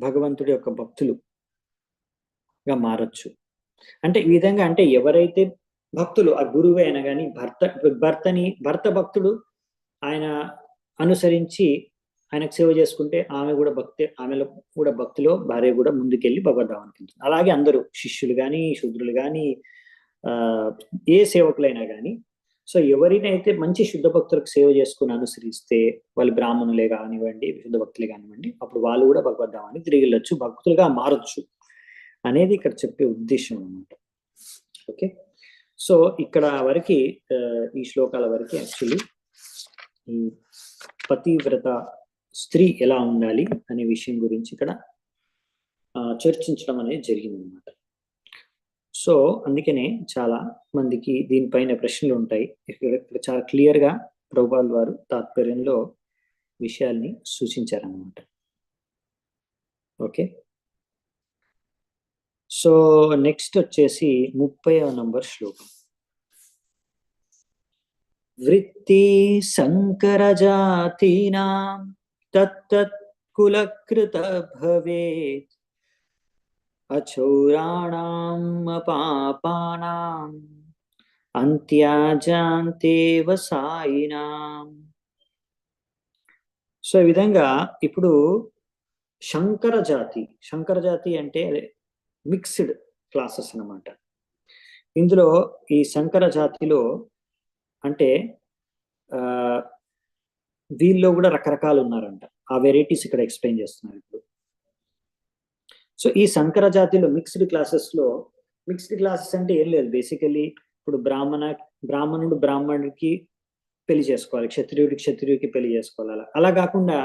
భగవంతుడి యొక్క భక్తులుగా మారచ్చు. అంటే ఈ విధంగా, అంటే ఎవరైతే భక్తులు, ఆ గురువే అయినా కానీ భర్త భక్తుడు, ఆయన అనుసరించి ఆయనకు సేవ చేసుకుంటే ఆమెలో కూడా భక్తిలో భార్య కూడా ముందుకెళ్ళి భగవద్ధామానికి వెళ్తుంది. అలాగే అందరూ శిష్యులు కానీ, శూద్రులు కానీ, ఏ సేవకులైనా కానీ, సో ఎవరినైతే మంచి శుద్ధ భక్తులకు సేవ చేసుకుని అనుసరిస్తే, వాళ్ళు బ్రాహ్మణులే కానివ్వండి, శుద్ధ భక్తులే కానివ్వండి, అప్పుడు వాళ్ళు కూడా భగవద్ధామానికి తిరిగి వెళ్ళొచ్చు, భక్తులుగా మారచ్చు అనేది ఇక్కడ చెప్పే ఉద్దేశం అన్నమాట. ఓకే, సో ఇక్కడ వరకు ఈ శ్లోకాల వరకు యాక్చువల్లీ ఈ పతివ్రత స్త్రీ ఎలా ఉండాలి అనే విషయం గురించి ఇక్కడ చర్చించడం అనేది జరిగిందనమాట. సో అందుకనే చాలా మందికి దీనిపైన ప్రశ్నలు ఉంటాయి. ఇక్కడ చాలా క్లియర్గా ప్రభుపాద వారు తాత్పర్యంలో విషయాల్ని సూచించారనమాట. ఓకే, సో నెక్స్ట్ వచ్చేసి 30వ నంబర్ శ్లోకం. వృత్తి సంకరజాతీనాం తత్తత్ కులకృత భవేత్ అచౌరాణాం అపాపానాం అంత్యాజాంతే వసాయినాం. సో ఈ విధంగా ఇప్పుడు శంకర జాతి అంటే మిక్స్డ్ క్లాసెస్ అన్నమాట. ఇందులో ఈ శంకర జాతిలో అంటే వీళ్ళలో కూడా రకరకాలు ఉన్నారంట. ఆ వెరైటీస్ ఇక్కడ ఎక్స్ప్లెయిన్ చేస్తున్నారు ఇప్పుడు. సో ఈ శంకర జాతిలో మిక్స్డ్ క్లాసెస్ అంటే ఏం లేదు, బేసికలీ ఇప్పుడు బ్రాహ్మణుడు బ్రాహ్మణుడికి పెళ్లి చేసుకోవాలి, క్షత్రియుడికి పెళ్లి చేసుకోవాలి. అలా కాకుండా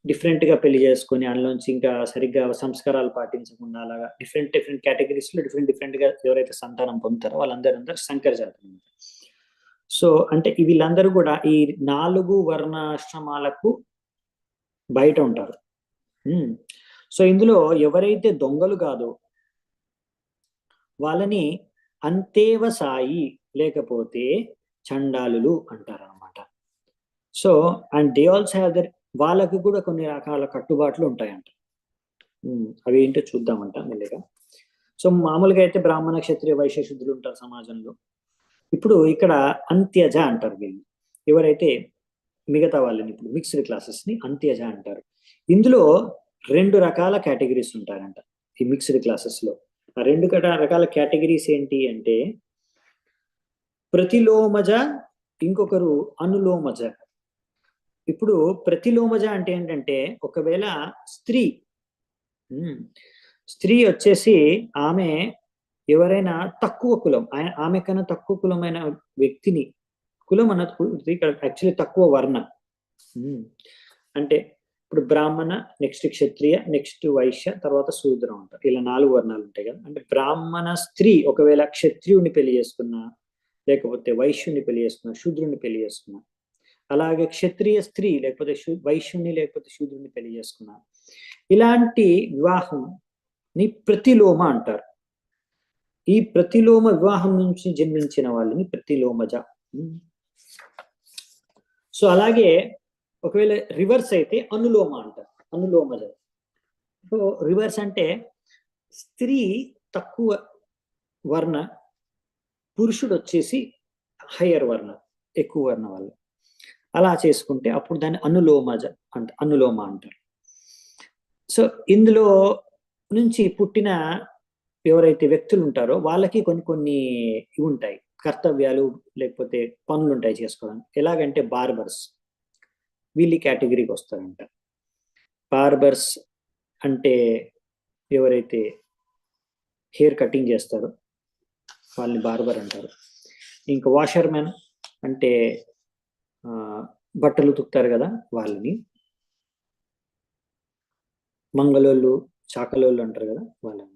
డిఫరెంట్ గా పెళ్లి చేసుకొని అందులోంచి ఇంకా సరిగ్గా సంస్కారాలు పాటించకుండా అలాగా డిఫరెంట్ కేటగిరీస్ లో డిఫరెంట్ గా ఎవరైతే సంతానం పొందుతారో వాళ్ళందరూ శంకర జాతి. సో అంటే వీళ్ళందరూ కూడా ఈ 4 వర్ణాశ్రమాలకు బయట ఉంటారు. సో ఇందులో ఎవరైతే దొంగలు కాదో వాళ్ళని అంతేవసాయి లేకపోతే చండాలులు అంటారు అనమాట. So and they also have their, వాళ్ళకి కూడా కొన్ని రకాల కట్టుబాట్లు ఉంటాయంట. అవి ఏంటో చూద్దామంట మెల్లిగా. సో మామూలుగా అయితే బ్రాహ్మణ, క్షత్రియ, వైశ్య, శూద్రులు ఉంటారు సమాజంలో. ఇప్పుడు ఇక్కడ అంత్యజ అంటారు వీళ్ళు, ఎవరైతే మిగతా వాళ్ళని, ఇప్పుడు మిక్స్డ్ క్లాసెస్ ని అంత్యజ అంటారు. ఇందులో 2 రకాల కేటగిరీస్ ఉంటారంట ఈ మిక్స్డ్ క్లాసెస్ లో. ఆ 2 రకాల కేటగిరీస్ ఏంటి అంటే ప్రతిలోమజ, ఇంకొకరు అనులోమజ. ఇప్పుడు ప్రతిలోమజ అంటే ఏంటంటే, ఒకవేళ స్త్రీ స్త్రీ వచ్చేసి ఆమె ఎవరైనా తక్కువ కులం, ఆమె కన్నా తక్కువ కులమైన వ్యక్తిని, కులం అన్నది ఇక్కడ యాక్చువల్లీ తక్కువ వర్ణ, అంటే ఇప్పుడు బ్రాహ్మణ, నెక్స్ట్ క్షత్రియ, నెక్స్ట్ వైశ్య, తర్వాత శూద్రం అంటారు. ఇలా 4 వర్ణాలు ఉంటాయి కదా. అంటే బ్రాహ్మణ స్త్రీ ఒకవేళ క్షత్రియుని పెళ్లి చేసుకున్నా, లేకపోతే వైశ్యుని పెళ్లి చేసుకున్నా, శూద్రుని పెళ్లి చేసుకున్నా, అలాగే క్షత్రియ స్త్రీ లేకపోతే వైశ్యుని లేకపోతే శూద్రుని పెళ్లి చేసుకున్నా, ఇలాంటి వివాహం ని ప్రతిలోమ అంటారు. ఈ ప్రతిలోమ వివాహం నుంచి జన్మించిన వాళ్ళని ప్రతిలోమజ. సో అలాగే ఒకవేళ రివర్స్ అయితే అనులోమ అంటారు, అనులోమజ. సో రివర్స్ అంటే స్త్రీ తక్కువ వర్ణ, పురుషుడు వచ్చేసి హయ్యర్ వర్ణ, ఎక్కువ వర్ణ వాళ్ళు. అలా చేసుకుంటే అప్పుడు దాన్ని అనులోమజ అనులోమ అంటారు. సో ఇందులో నుంచి పుట్టిన ఎవరైతే వ్యక్తులు ఉంటారో వాళ్ళకి కొన్ని కొన్ని ఇవి ఉంటాయి, కర్తవ్యాలు లేకపోతే పనులు ఉంటాయి చేసుకోవడానికి. ఎలాగంటే బార్బర్స్ వీళ్ళు కేటగిరీకి వస్తారంట. బార్బర్స్ అంటే ఎవరైతే హెయిర్ కటింగ్ చేస్తారో వాళ్ళని బార్బర్ అంటారు. ఇంకా వాషర్మెన్ అంటే బట్టలు ఉతుకుతారు కదా వాళ్ళని, మంగళోళ్ళు, చాకలోళ్ళు అంటారు కదా వాళ్ళని.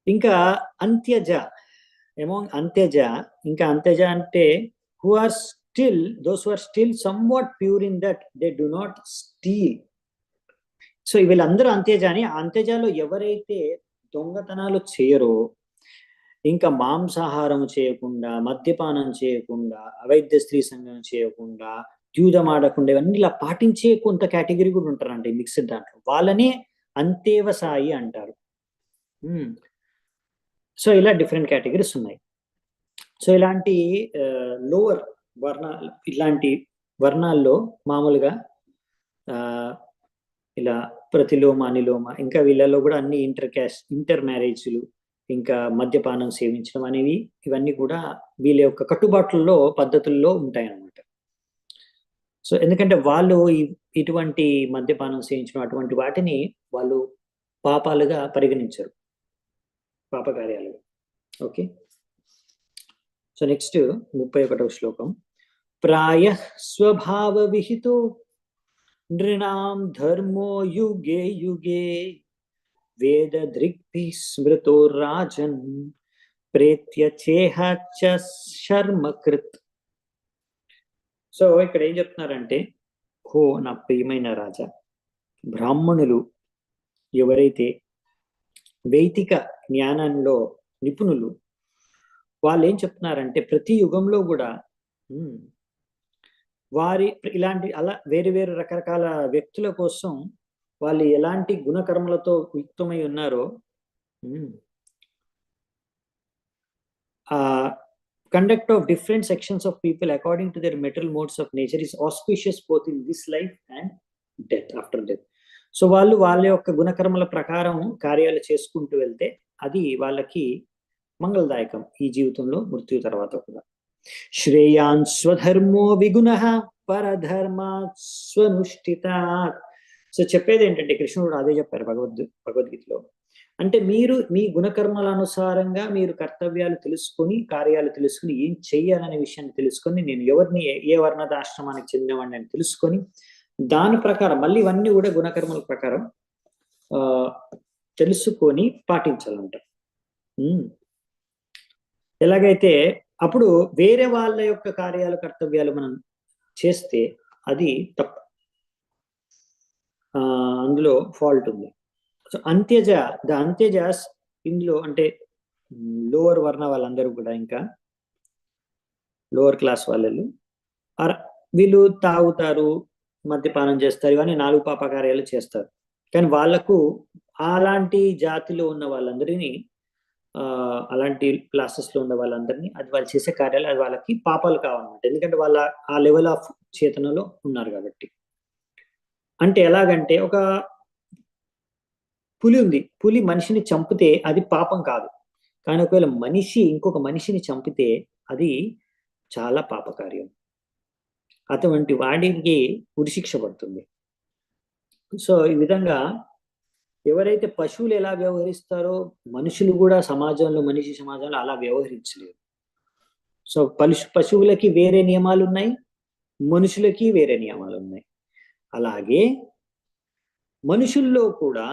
ఇంకా అంత్యజ, అమాంగ్ అంత్యజ, ఇంకా అంత్యజ అంటే who are still, those who are still somewhat pure in that they do not steal. So వీళ్ళందరూ అంత్యజ అని. అంత్యజలో ఎవరైతే దొంగతనాలు చేయరో, ఇంకా మాంసాహారం చేయకుండా, మద్యపానం చేయకుండా, అవైద్య స్త్రీ సంఘం చేయకుండా, ద్యూదమాడకుండా, ఇవన్నీ ఇలా పాటించే కొంత కేటగిరీ కూడా ఉంటారండి మిక్స్డ్ దాంట్లో. వాళ్ళనే అంతేవసాయి అంటారు. సో ఇలా డిఫరెంట్ కేటగిరీస్ ఉన్నాయి. సో ఇలాంటి లోవర్ ఇలాంటి వర్ణాల్లో మామూలుగా ఇలా ప్రతిలోమ, అనిలోమ, ఇంకా వీళ్ళలో కూడా అన్ని ఇంటర్ మ్యారేజ్లు, ఇంకా మద్యపానం సేవించడం అనేవి, ఇవన్నీ కూడా వీళ్ళ యొక్క కట్టుబాట్లలో, పద్ధతుల్లో ఉంటాయన్నమాట. సో ఎందుకంటే వాళ్ళు ఇటువంటి మద్యపానం సేవించడం అటువంటి వాటిని వాళ్ళు పాపాలుగా పరిగణించరు, పాపకార్యాలు. ఓకే. సో నెక్స్ట్ 31వ శ్లోకం. ప్రాయ స్వభావ విహితో నృణాం ధర్మో యుగే యుగే వేద దృగ్భి స్మృతో రాజన్ ప్రేత్యచేహ చ శర్మకృత్. సో ఇక్కడ ఏం చెప్తున్నారంటే, హో నా ప్రియమైన రాజా, బ్రాహ్మణులు ఎవరైతే వైదిక జ్ఞానంలో నిపుణులు, వాళ్ళు ఏం చెప్తున్నారంటే ప్రతి యుగంలో కూడా వారి ఇలాంటి అలా వేరు వేరు రకరకాల వ్యక్తుల కోసం వాళ్ళు ఎలాంటి గుణకర్మలతో యుక్తమై ఉన్నారో, conduct of different sections of people according to their material modes of nature is auspicious both in this life and death, after death. So వాళ్ళు వాళ్ళ యొక్క గుణకర్మల ప్రకారం కార్యాలు చేసుకుంటూ వెళ్తే అది వాళ్ళకి మంగళదాయకం ఈ జీవితంలో, మృత్యు తర్వాత కూడా. శ్రేయాన్ స్వధర్మో విగుణః పరధర్మాత్ స్వనుష్ఠితాత్. సో చెప్పేది ఏంటంటే, కృష్ణుడు అదే చెప్పారు భగవద్గీతలో. అంటే మీరు మీ గుణకర్మల అనుసారంగా మీరు కర్తవ్యాలు తెలుసుకొని, కార్యాలు తెలుసుకుని, ఏం చెయ్యాలనే విషయాన్ని తెలుసుకొని, నేను ఎవరిని ఏ వర్ణదాశ్రమానికి చెందినవాడిని అని తెలుసుకొని, దాని ప్రకారం మళ్ళీ ఇవన్నీ కూడా గుణకర్మల ప్రకారం తెలుసుకొని పాటించాలంట. ఎలాగైతే అప్పుడు వేరే వాళ్ళ యొక్క కార్యాలు, కర్తవ్యాలు మనం చేస్తే అది తప్పు, అందులో ఫాల్ట్ ఉంది. సో అంత్యజ, ద అంత్యజాస్ ఇందులో అంటే లోవర్ వర్ణ వాళ్ళందరూ కూడా, ఇంకా లోవర్ క్లాస్ వాళ్ళు, వీళ్ళు తాగుతారు, మద్యపానం చేస్తారు, ఇవన్నీ 4 పాపకార్యాలు చేస్తారు. కానీ వాళ్లకు అలాంటి జాతిలో ఉన్న వాళ్ళందరినీ, అలాంటి క్లాసెస్ లో ఉన్న వాళ్ళందరినీ, అది వాళ్ళు చేసే కార్యాలు అది వాళ్ళకి పాపాలు కావాలన్నమాట. ఎందుకంటే వాళ్ళ ఆ లెవెల్ ఆఫ్ చేతనలో ఉన్నారు కాబట్టి. అంటే ఎలాగంటే, ఒక పులి ఉంది, పులి మనిషిని చంపితే అది పాపం కాదు. కానీ ఒకవేళ మనిషి ఇంకొక మనిషిని చంపితే అది చాలా పాపకార్యం. అటువంటి వాడికి ఉరిశిక్ష పడుతుంది. సో ఈ విధంగా ఎవరైతే పశువులు ఎలా వ్యవహరిస్తారో మనుషులు కూడా మనిషి సమాజంలో అలా వ్యవహరించలేరు. సో పశువులకి వేరే నియమాలు ఉన్నాయి, మనుషులకి వేరే నియమాలు ఉన్నాయి. అలాగే మనుషుల్లో కూడా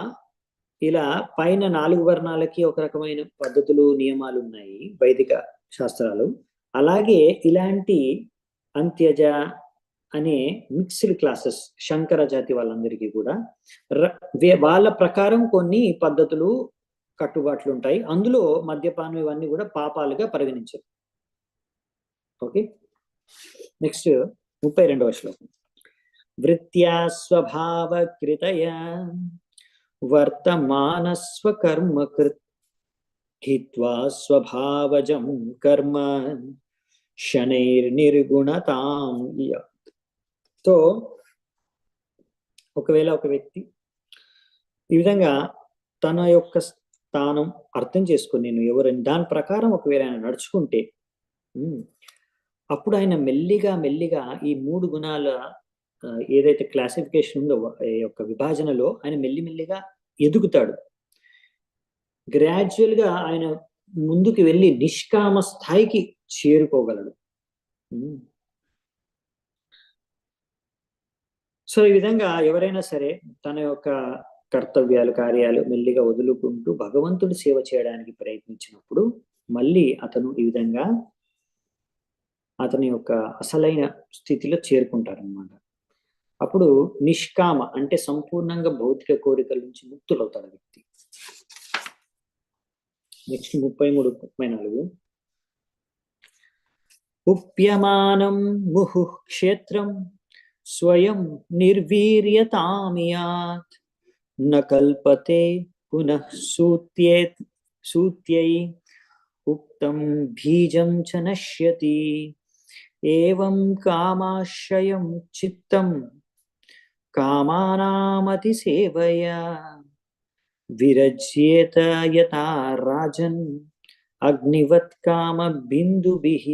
ఇలా పైన 4 వర్ణాలకి ఒక రకమైన పద్ధతులు, నియమాలు ఉన్నాయి వైదిక శాస్త్రాలు. అలాగే ఇలాంటి అంత్యజ అనే మిక్స్డ్ క్లాసెస్ శంకర జాతి వాళ్ళందరికీ కూడా వాళ్ళ ప్రకారం కొన్ని పద్ధతులు, కట్టుబాట్లు ఉంటాయి. అందులో మద్యపానం ఇవన్నీ కూడా పాపాలుగా పరిగణించరు. ఓకే, నెక్స్ట్ 32వ శ్లోకం. వృత్యా స్వభావకృతయా వర్తమానస్వకర్మ కృత్ హిత్వా స్వభావజం కర్మ శనైర్నిర్గుణతాం. సో ఒకవేళ ఒక వ్యక్తి ఈ విధంగా తన యొక్క స్థానం అర్థం చేసుకుని నేను ఎవరైనా దాని ప్రకారం ఒకవేళ ఆయన నడుచుకుంటే అప్పుడు ఆయన మెల్లిగా మెల్లిగా ఈ 3 గుణాల ఏదైతే క్లాసిఫికేషన్ ఉందో యొక్క విభాజనలో ఆయన మెల్లిమెల్లిగా ఎదుగుతాడు. గ్రాడ్యువల్ గా ఆయన ముందుకు వెళ్ళి నిష్కామ స్థాయికి చేరుకోగలడు. సో ఈ విధంగా ఎవరైనా సరే తన యొక్క కర్తవ్యాలు, కార్యాలు మెల్లిగా వదులుకుంటూ భగవంతుడి సేవ చేయడానికి ప్రయత్నించినప్పుడు మళ్ళీ అతను ఈ విధంగా అతని యొక్క అసలైన స్థితిలో చేరుకుంటారనమాట. అప్పుడు నిష్కామ అంటే సంపూర్ణంగా భౌతిక కోరికల నుంచి ముక్తులవుతాడు వ్యక్తి. నెక్స్ట్ 33, 34. ఉప్యమానం ముహు క్షేత్రం స్వయం నిర్వీర్యతామియాత్ న కల్పతే పునః సూత్యై ఉక్తం బీజం చ నశ్యతి ఏవం కామాశ్రయం చిత్తం కామానామతి సేవయా విరజ్యేత యథా రాజన్ అగ్నివత్ కామ బిందుభిః.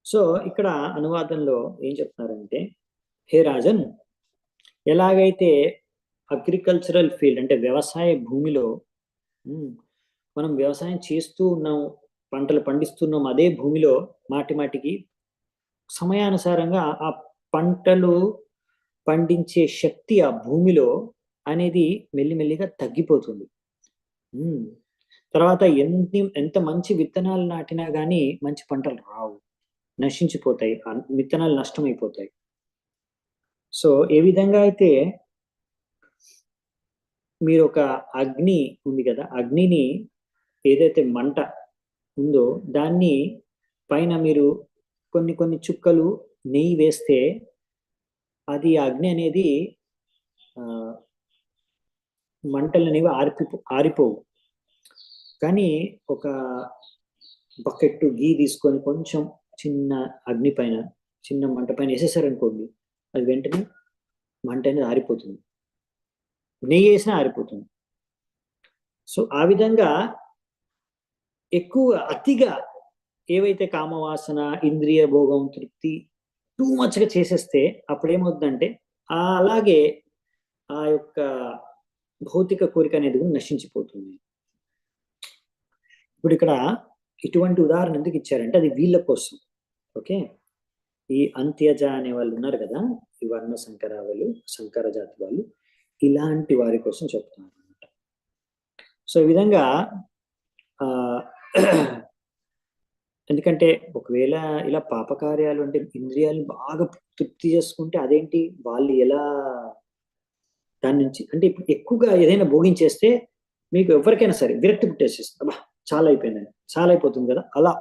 సో ఇక్కడ అనువాదంలో ఏం చెప్తున్నారంటే, హే రాజన్, ఎలాగైతే అగ్రికల్చరల్ ఫీల్డ్ అంటే వ్యవసాయ భూమిలో మనం వ్యవసాయం చేస్తూ ఉన్నాం, పంటలు పండిస్తున్నాం, అదే భూమిలో మాటి మాటికి సమయానుసారంగా ఆ పంటలు పండించే శక్తి ఆ భూమిలో అనేది మెల్లిమెల్లిగా తగ్గిపోతుంది. తర్వాత ఎంత మంచి విత్తనాలు నాటినా కానీ మంచి పంటలు రావు, నశించిపోతాయి, విత్తనాలు నష్టమైపోతాయి. సో ఏ విధంగా అయితే మీరు ఒక అగ్ని ఉంది కదా, అగ్నిని ఏదైతే మంట ఉందో దాన్ని పైన మీరు కొన్ని చుక్కలు నెయ్యి వేస్తే అది అగ్ని అనేది మంటలు అనేవి ఆరిపోవు. కానీ ఒక బకెట్ గీ తీసుకొని కొంచెం చిన్న అగ్ని పైన, చిన్న మంట పైన వేసేసారనుకోండి, అది వెంటనే మంట అనేది ఆరిపోతుంది, నెయ్యి వేసినా ఆరిపోతుంది. సో ఆ విధంగా ఎక్కువ అతిగా ఏవైతే కామవాసన, ఇంద్రియ భోగం, తృప్తి టూ మచ్గా చేసేస్తే అప్పుడు ఏమవుతుందంటే అలాగే ఆ యొక్క భౌతిక కోరిక అనేది నశించిపోతుంది. ఇప్పుడు ఇక్కడ ఇటువంటి ఉదాహరణ ఎందుకు ఇచ్చారంటే అది వీళ్ళ కోసం. ఓకే, ఈ అంత్యజ అనే వాళ్ళు ఉన్నారు కదా, ఈ వర్ణ సంకర జాతి వాళ్ళు, ఇలాంటి వారి కోసం చెప్తున్నారు అనమాట. సో ఈ విధంగా ఎందుకంటే ఒకవేళ ఇలా పాపకార్యాలు అంటే ఇంద్రియాలను బాగా తృప్తి చేసుకుంటే అదేంటి వాళ్ళు ఎలా దాని నుంచి అంటే ఇప్పుడు ఎక్కువగా ఏదైనా భోగించేస్తే మీకు ఎవరికైనా సరే విరక్తి పుట్టేసేస్తుంది, అబ్బా చాలా అయిపోయిందని, చాలా అయిపోతుంది కదా అలా.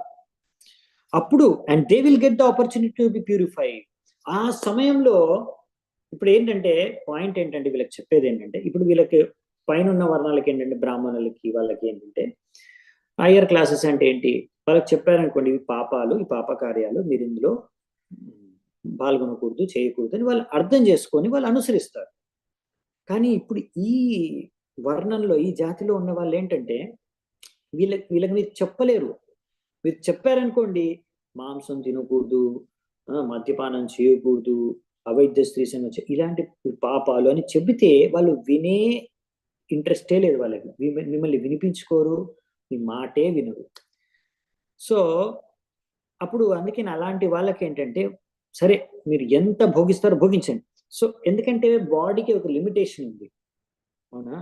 అప్పుడు and they will get the opportunity to be purified. ఆ సమయంలో ఇప్పుడు ఏంటంటే పాయింట్ ఏంటంటే వీళ్ళకి చెప్పేది ఏంటంటే, ఇప్పుడు వీళ్ళకి పైన ఉన్న వర్ణాలకి ఏంటంటే బ్రాహ్మణులకి వాళ్ళకి ఏంటంటే హయ్యర్ క్లాసెస్ అంటే ఏంటి, వాళ్ళకి చెప్పారనుకోండి ఇవి పాపాలు, ఈ పాప కార్యాలు, మీరు ఇందులో పాల్గొనకూడదు, చేయకూడదు అని వాళ్ళు అర్థం చేసుకొని వాళ్ళు అనుసరిస్తారు. కానీ ఇప్పుడు ఈ వర్ణంలో ఈ జాతిలో ఉన్న వాళ్ళు ఏంటంటే వీళ్ళకి మీరు చెప్పలేరు, మీరు చెప్పారనుకోండి, మాంసం తినకూడదు, మద్యపానం చేయకూడదు, అవైద్య స్త్రీ సంగతి ఇలాంటి పాపాలు అని చెబితే వాళ్ళు వినే ఇంట్రెస్టే లేదు వాళ్ళకి. మిమ్మల్ని వినిపించుకోరు, మీ మాటే వినరు. సో అప్పుడు అందుకని అలాంటి వాళ్ళకి ఏంటంటే, సరే మీరు ఎంత భోగిస్తారో భోగించండి. సో ఎందుకంటే బాడీకి ఒక లిమిటేషన్ ఉంది, అవునా?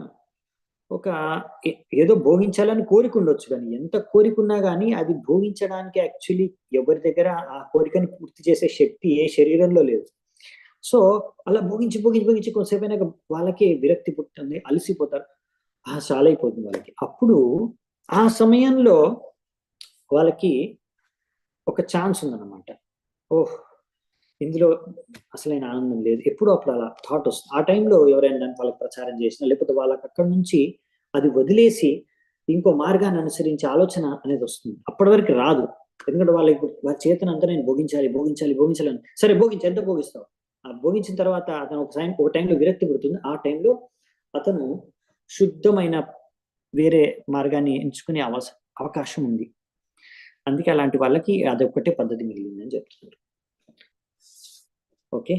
ఒక ఏదో భోగించాలని కోరిక ఉండొచ్చు, కానీ ఎంత కోరిక ఉన్నా కానీ అది భోగించడానికి యాక్చువల్లీ ఎవరి దగ్గర ఆ కోరికని పూర్తి చేసే శక్తి ఏ శరీరంలో లేదు. సో అలా భోగించి భోగించి భోగించి కొంతసేపు అయినాక వాళ్ళకి విరక్తి పుట్టింది, అలసిపోతారు, చాలా అయిపోతుంది వాళ్ళకి. అప్పుడు ఆ సమయంలో వాళ్ళకి ఒక ఛాన్స్ ఉందన్నమాట. ఓహ్, ఇందులో అసలైన ఆనందం లేదు, ఎప్పుడో అప్పుడు అలా థాట్ వస్తుంది. ఆ టైంలో ఎవరైనా దాన్ని వాళ్ళకి ప్రచారం చేసినా, లేకపోతే వాళ్ళకి అక్కడి నుంచి అది వదిలేసి ఇంకో మార్గాన్ని అనుసరించే ఆలోచన అనేది వస్తుంది. అప్పటి వరకు రాదు, ఎందుకంటే వాళ్ళ చేతనంతా నేను భోగించాలి భోగించాలి భోగించాలని. సరే భోగించి, ఎంత భోగిస్తావు? ఆ భోగించిన తర్వాత అతను ఒక టైంలో విరక్తి పుడుతుంది. ఆ టైంలో అతను శుద్ధమైన వేరే మార్గాన్ని ఎంచుకునే అవకాశం ఉంది. అందుకే అలాంటి వాళ్ళకి అదొక్కటే పద్ధతి మిగిలిందని చెప్తున్నారు. ఓకే,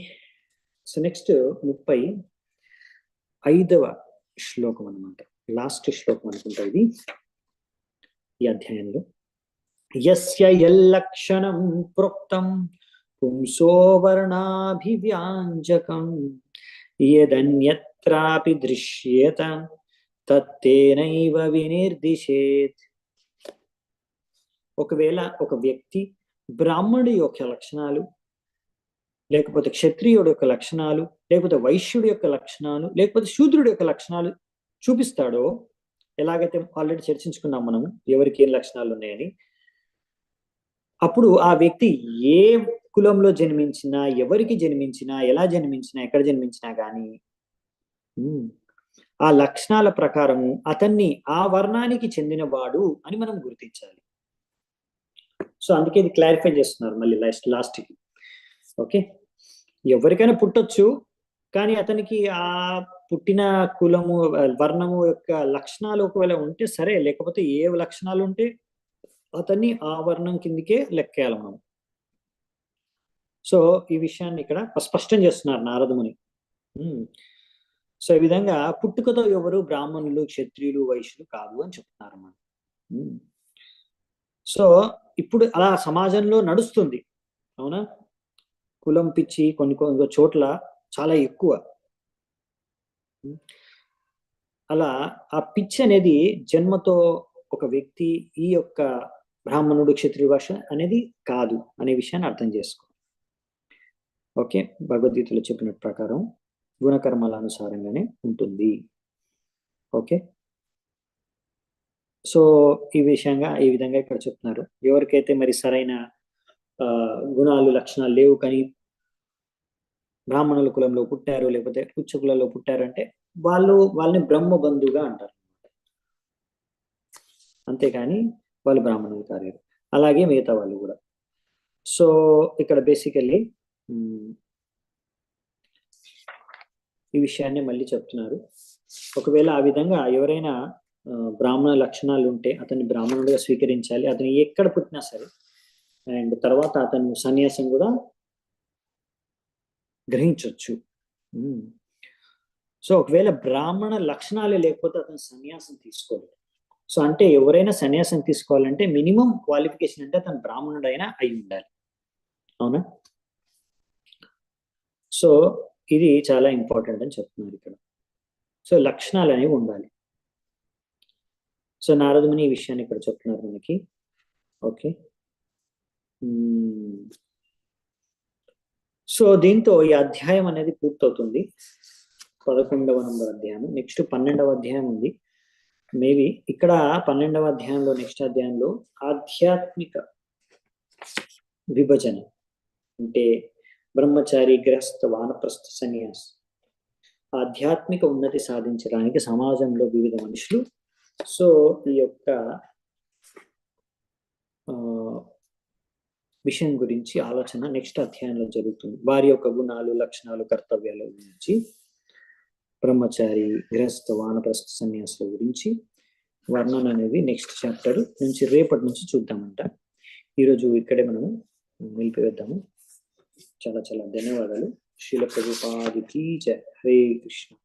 సో నెక్స్ట్ 35వ శ్లోకం అన్నమాట, లాస్ట్ శ్లోకం అనుకుంటా ఇది ఈ అధ్యాయంలో. యస్య యల్లక్షణం ప్రోక్తం పుంసో వర్ణాభివ్యాంజకం యదన్యత్రాపి దృశ్యేత తత్తేనైవ వినిర్దిశేత్. ఒకవేళ ఒక వ్యక్తి బ్రాహ్మణుడి యొక్క లక్షణాలు, లేకపోతే క్షత్రియుడి యొక్క లక్షణాలు, లేకపోతే వైశ్యుడి యొక్క లక్షణాలు, లేకపోతే శూద్రుడి యొక్క లక్షణాలు చూపిస్తాడో, ఎలాగైతే ఆల్రెడీ చర్చించుకున్నాం మనం ఎవరికి ఏం లక్షణాలు ఉన్నాయని, అప్పుడు ఆ వ్యక్తి ఏ కులంలో జన్మించినా, ఎవరికి జన్మించినా, ఎలా జన్మించినా, ఎక్కడ జన్మించినా కానీ ఆ లక్షణాల ప్రకారం అతన్ని ఆ వర్ణానికి చెందినవాడు అని మనం గుర్తించాలి. సో అందుకే ఇది క్లారిఫై చేస్తున్నారు మళ్ళీ లాస్ట్కి. ఓకే, ఎవరికైనా పుట్టొచ్చు, కానీ అతనికి ఆ పుట్టిన కులము వర్ణము యొక్క లక్షణాలు ఒకవేళ ఉంటే సరే, లేకపోతే ఏ లక్షణాలు ఉంటే అతన్ని ఆ వర్ణం కిందికే లెక్కేయాలి మనం. సో ఈ విషయాన్ని ఇక్కడ స్పష్టం చేస్తున్నారు నారదముని. సో ఈ విధంగా పుట్టుకతో ఎవరు బ్రాహ్మణులు, క్షత్రియులు, వైశ్యులు కాదు అని చెప్తున్నారు మనం. సో ఇప్పుడు అలా సమాజంలో నడుస్తుంది, అవునా? కులం పిచ్చి కొన్ని చోట్ల చాలా ఎక్కువ. అలా ఆ పిచ్చి అనేది జన్మతో ఒక వ్యక్తి ఈ యొక్క బ్రాహ్మణుడు, క్షత్రియ భాష అనేది కాదు అనే విషయాన్ని అర్థం చేసుకో. ఓకే, భగవద్గీతలో చెప్పిన ప్రకారం గుణకర్మల అనుసారంగానే ఉంటుంది. ఓకే, సో ఈ విధంగా ఇక్కడ చెప్తున్నారు. ఎవరికైతే మరి సరైన గుణాలు, లక్షణాలు లేవు, కానీ బ్రాహ్మణుల కులంలో పుట్టారు, లేకపోతే ఉచ్చ కులంలో పుట్టారు అంటే వాళ్ళని బ్రహ్మబంధుగా అంటారు, అంతేకాని వాళ్ళు బ్రాహ్మణులు కాలేరు. అలాగే మిగతా వాళ్ళు కూడా. సో ఇక్కడ బేసికల్లీ ఈ విషయాన్ని మళ్ళీ చెప్తున్నారు. ఒకవేళ ఆ విధంగా ఎవరైనా బ్రాహ్మణ లక్షణాలు ఉంటే అతన్ని బ్రాహ్మణుడిగా స్వీకరించాలి, అతను ఎక్కడ పుట్టినా సరే. అండ్ తర్వాత అతను సన్యాసం కూడా గ్రహించవచ్చు. సో ఒకవేళ బ్రాహ్మణ లక్షణాలే లేకపోతే అతను సన్యాసం తీసుకోలేదు. సో అంటే ఎవరైనా సన్యాసం తీసుకోవాలంటే మినిమం క్వాలిఫికేషన్ అంటే అతను బ్రాహ్మణుడైనా అయి ఉండాలి, అవునా? సో ఇది చాలా ఇంపార్టెంట్ అని చెప్తున్నారు ఇక్కడ. సో లక్షణాలు అనేవి ఉండాలి. సో నారదముని ఈ విషయాన్ని ఇక్కడ చెప్తున్నారు మనకి. ఓకే, సో దీంతో ఈ అధ్యాయం అనేది పూర్తవుతుంది, 11వ నంబర్ అధ్యాయం. నెక్స్ట్ 12వ అధ్యాయం ఉంది. మేబీ ఇక్కడ 12వ అధ్యాయంలో, నెక్స్ట్ అధ్యాయంలో ఆధ్యాత్మిక విభజన అంటే బ్రహ్మచారి, గృహస్థ, వానప్రస్థ, సన్యాసి, ఆధ్యాత్మిక ఉన్నతి సాధించడానికి సమాజంలో వివిధ మనుషులు సో ఈ యొక్క విషయం గురించి ఆలోచన నెక్స్ట్ అధ్యాయంలో జరుగుతుంది. వారి యొక్క గుణాలు, లక్షణాలు, కర్తవ్యాల గురించి, బ్రహ్మచారి, గృహస్థ, వానప్రస్థ, సన్యాసుల గురించి వర్ణన అనేది నెక్స్ట్ చాప్టర్ నుంచి రేపటి నుంచి చూద్దామంట. ఈరోజు ఇక్కడే మనము నిలిపివేద్దాము. చాలా చాలా ధన్యవాదాలు. శ్రీల ప్రభుపాదికి జయ. హరే కృష్ణ.